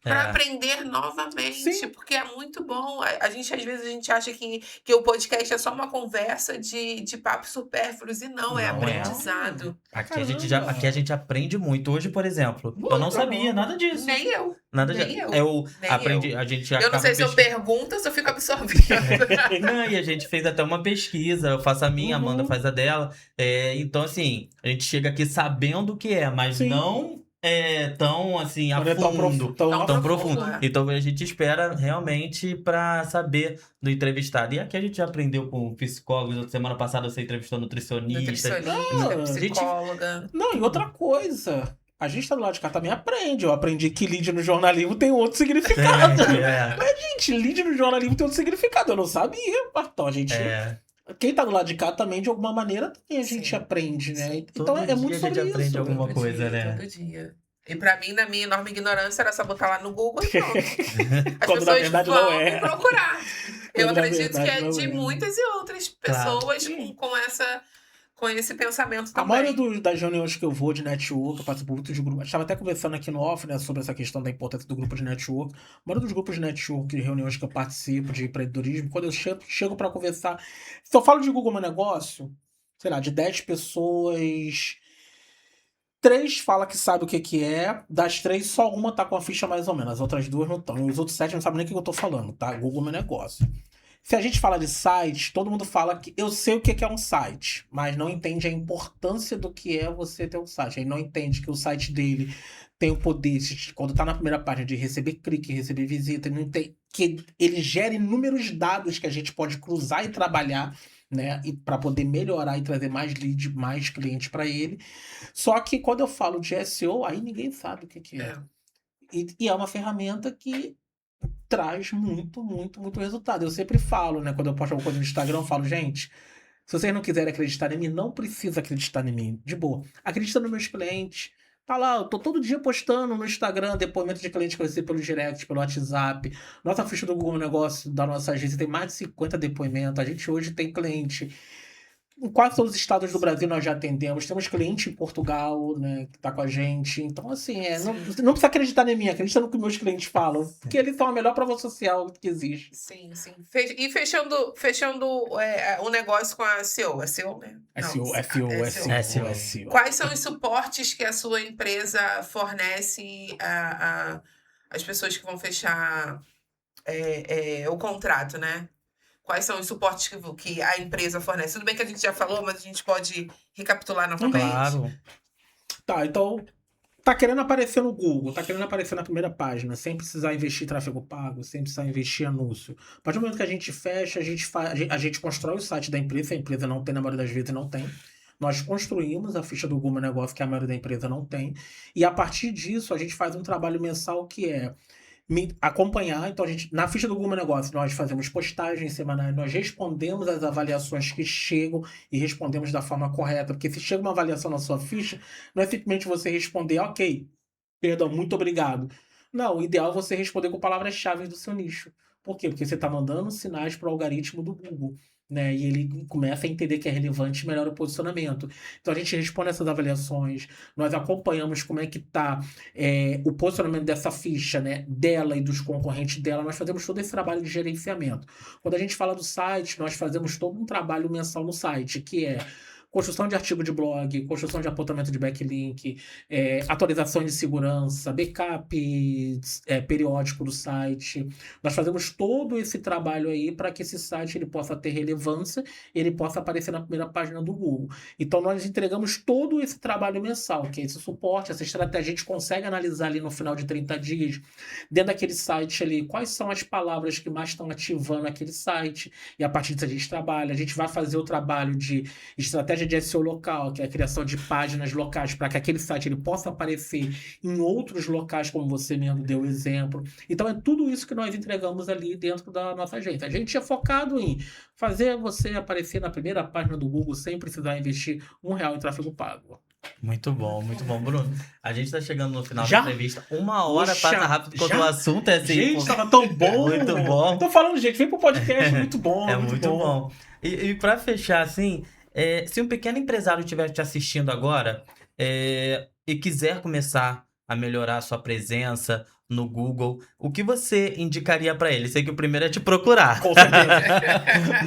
Para É. aprender novamente, Sim. porque é muito bom. A gente, às vezes, a gente acha que o podcast é só uma conversa de papos supérfluos, e não, é Não é. aprendizado. Aqui a gente aprende muito. Hoje, por exemplo, eu não Muito, sabia caramba. nada disso. Nem eu. Nada nem de... eu, Eu nem aprendi, eu. a gente Eu não acaba sei se eu pesquisando. pergunto ou se eu fico absorvendo. Não, e a gente fez até uma pesquisa. Eu faço a minha, a Amanda Uhum. faz a dela. Então, assim, a gente chega aqui sabendo o que é, mas Sim. não é tão assim a Não é tão fundo. tão Tão profundo. é. Então a gente espera realmente pra saber do entrevistado. E aqui a gente já aprendeu com psicólogos. Semana passada você entrevistou nutricionista. Nutricionista, a gente- psicóloga. Não, e outra coisa. A gente tá do lado de cá também aprende. Eu aprendi que lead no jornalismo tem outro significado. É, Gente, lead no jornalismo tem outro significado. Eu não sabia. Então, a gente. é. Quem tá do lado de cá também, de alguma maneira, também a gente Sim. aprende, né? Sim. Então Todo é dia muito a gente sobre aprende isso. alguma Todo coisa, dia, né? todo dia. E pra mim, na minha enorme ignorância, era só botar lá no Google e pronto. As Quando na pessoas verdade vão não é. me procurar. Eu Quando na acredito que verdade é não de é. muitas e outras Claro. pessoas Sim. com esse pensamento A também. maioria das reuniões que eu vou de network, eu participo muito de grupo. A gente estava até conversando aqui no off, né, sobre essa questão da importância do grupo de network. A maioria dos grupos de network, de reuniões que eu participo de empreendedorismo, quando eu chego para conversar. Se eu falo de Google Meu Negócio, sei lá, de 10 pessoas, 3 fala que sabe o que é. Das 3, só uma tá com a ficha mais ou menos. As outras 2 não estão. E os outros 7 não sabem nem o que eu tô falando, tá? Google Meu Negócio. Se a gente fala de site, todo mundo fala que eu sei o que é um site, mas não entende a importância do que é você ter um site. Aí não entende que o site dele tem o poder, quando tá na primeira página, de receber clique, receber visita, não tem, que ele gera inúmeros dados que a gente pode cruzar e trabalhar, né, e para poder melhorar e trazer mais lead, mais clientes para ele. Só que quando eu falo de SEO, aí ninguém sabe o que é. É. E é uma ferramenta que traz muito, muito, muito resultado. Eu sempre falo, né? Quando eu posto alguma coisa no Instagram, eu falo, gente, se vocês não quiserem acreditar em mim, não precisa acreditar em mim. De boa. Acredita nos meus clientes. Tá lá, eu tô todo dia postando no Instagram depoimento de clientes que eu recebo pelo direct, pelo WhatsApp. Nossa ficha do Google Negócio da nossa agência tem mais de 50 depoimentos. A gente hoje tem cliente em quase todos os estados do Brasil nós já atendemos. Temos cliente em Portugal, né, que tá com a gente. Então, assim, não precisa acreditar em mim, acredita no que meus clientes falam. Porque eles são a melhor prova social que existe. Sim, sim. E fechando o negócio com a SEO. É SEO, né? Não, SEO. Quais são os suportes que a sua empresa fornece às pessoas que vão fechar o contrato, né? Quais são os suportes que a empresa fornece? Tudo bem que a gente já falou, mas a gente pode recapitular novamente. Claro. Tá, então, tá querendo aparecer no Google, tá querendo aparecer na primeira página, sem precisar investir em tráfego pago, sem precisar investir em anúncio. A partir do momento que a gente fecha, a gente constrói o site da empresa, a empresa não tem, na maioria das vezes não tem. Nós construímos a ficha do Google Meu Negócio, que a maioria da empresa não tem. E a partir disso, a gente faz um trabalho mensal que é me acompanhar. Então, na ficha do Google Meu Negócio, nós fazemos postagens semanais, nós respondemos as avaliações que chegam e respondemos da forma correta. Porque se chega uma avaliação na sua ficha, não é simplesmente você responder, ok, perdão, muito obrigado. Não, o ideal é você responder com palavras-chave do seu nicho. Por quê? Porque você está mandando sinais para o algoritmo do Google, né? E ele começa a entender que é relevante e melhora o posicionamento. Então a gente responde essas avaliações, nós acompanhamos como é que está o posicionamento dessa ficha, né? Dela e dos concorrentes dela, nós fazemos todo esse trabalho de gerenciamento. Quando a gente fala do site, nós fazemos todo um trabalho mensal no site, que é construção de artigo de blog, construção de apontamento de backlink, atualizações de segurança, backup periódico do site. Nós fazemos todo esse trabalho aí para que esse site ele possa ter relevância e ele possa aparecer na primeira página do Google. Então nós entregamos todo esse trabalho mensal, que é esse suporte, essa estratégia. A gente consegue analisar ali no final de 30 dias, dentro daquele site ali, quais são as palavras que mais estão ativando aquele site, e a partir disso a gente trabalha. A gente vai fazer o trabalho de estratégia de SEO local, que é a criação de páginas locais para que aquele site ele possa aparecer em outros locais, como você mesmo deu o exemplo. Então é tudo isso que nós entregamos ali dentro da nossa agência. A gente é focado em fazer você aparecer na primeira página do Google sem precisar investir R$1 em tráfego pago. Muito bom, Bruno. A gente tá chegando no final Já? da entrevista. 1 hora Poxa, passa rápido quando já? o assunto é assim. Gente, tava tão bom! Muito bom. Tô falando, gente, vem pro podcast, muito bom. É muito bom. E pra fechar, assim, se um pequeno empresário estiver te assistindo agora e quiser começar a melhorar a sua presença no Google, o que você indicaria pra ele? Sei que o primeiro é te procurar. Com certeza.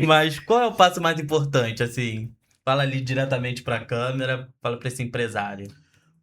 Mas qual é o passo mais importante, assim? Fala ali diretamente pra câmera, fala pra esse empresário.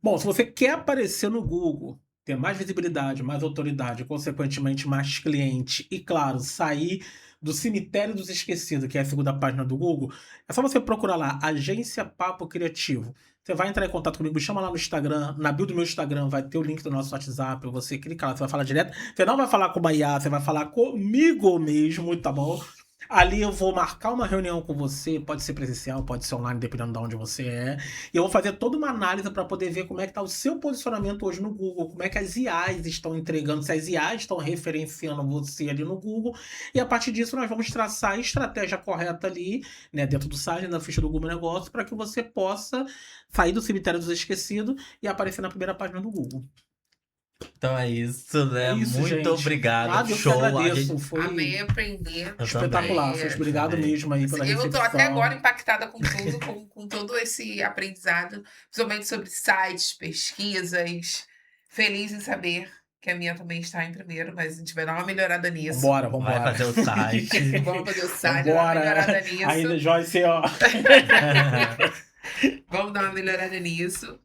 Bom, se você quer aparecer no Google, ter mais visibilidade, mais autoridade, consequentemente mais cliente e, claro, sair do cemitério dos esquecidos, que é a segunda página do Google, é só você procurar lá, Agência Papo Criativo. Você vai entrar em contato comigo, me chama lá no Instagram, na bio do meu Instagram vai ter o link do nosso WhatsApp, você clica lá, você vai falar direto. Você não vai falar com uma IA, você vai falar comigo mesmo, tá bom? Ali eu vou marcar uma reunião com você, pode ser presencial, pode ser online, dependendo de onde você é. E eu vou fazer toda uma análise para poder ver como é que está o seu posicionamento hoje no Google, como é que as IAs estão entregando, se as IAs estão referenciando você ali no Google. E a partir disso nós vamos traçar a estratégia correta ali, né, dentro do site, na ficha do Google Negócios, para que você possa sair do cemitério dos esquecidos e aparecer na primeira página do Google. Então é isso, né? É isso, muito gente. obrigado. Eu Show. que agradeço. A gente... Foi Amei aprender. Eu espetacular. também. Foi obrigado Também. mesmo aí pela Eu tô recepção. até agora impactada com tudo, com todo esse aprendizado, principalmente sobre sites, pesquisas. Feliz em saber que a minha também está em primeiro, mas a gente vai dar uma melhorada nisso. Vambora. Vai fazer o site. Vamos fazer o site, dar uma melhorada nisso. Ainda, Joyce, ó. Vamos dar uma melhorada nisso.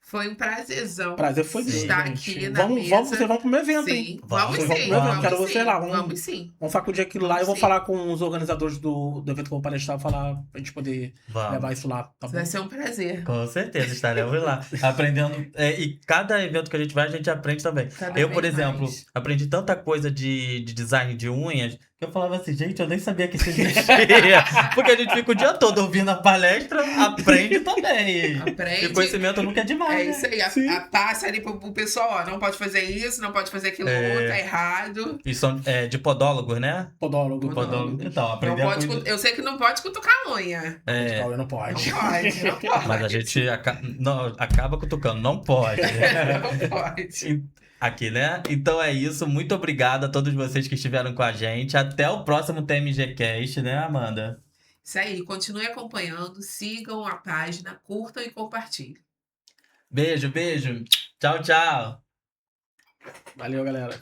Foi um prazerzão. Prazer foi meu, estar gente. aqui na mesa. Vocês vão pro meu evento, hein? Sim, Vamos, vamos sim. vamos. Vamos Quero sim, você lá, vamos sim. Vamos sacudir aquilo lá. Vamos Eu vou sim. falar com os organizadores do evento que eu vou palestrar, falar pra gente poder Vamos. levar isso lá, tá bom? Vai ser um prazer. Com certeza, estaremos lá. Aprendendo. E cada evento que a gente vai, a gente aprende também. Cada Eu, vez por exemplo, mais. aprendi tanta coisa de design de unhas que eu falava assim, gente, eu nem sabia que isso existia. Porque a gente fica o dia todo ouvindo a palestra, aprende também. Aprende. E conhecimento nunca é demais. É né? isso aí, Sim. a taça ali pro pessoal, ó, não pode fazer isso, não pode fazer aquilo outro, tá errado. E são de podólogos, né? Podólogo. Então, Não aprender pode, a cuidar. eu sei que não pode cutucar a unha. Não Não pode. pode, não pode. Mas a gente acaba cutucando, não pode. Não pode. Aqui, né? Então é isso. Muito obrigado a todos vocês que estiveram com a gente. Até o próximo TMG Cast, né, Amanda? Isso aí, continue acompanhando, sigam a página, curtam e compartilhem. Beijo, beijo. Tchau, tchau. Valeu, galera.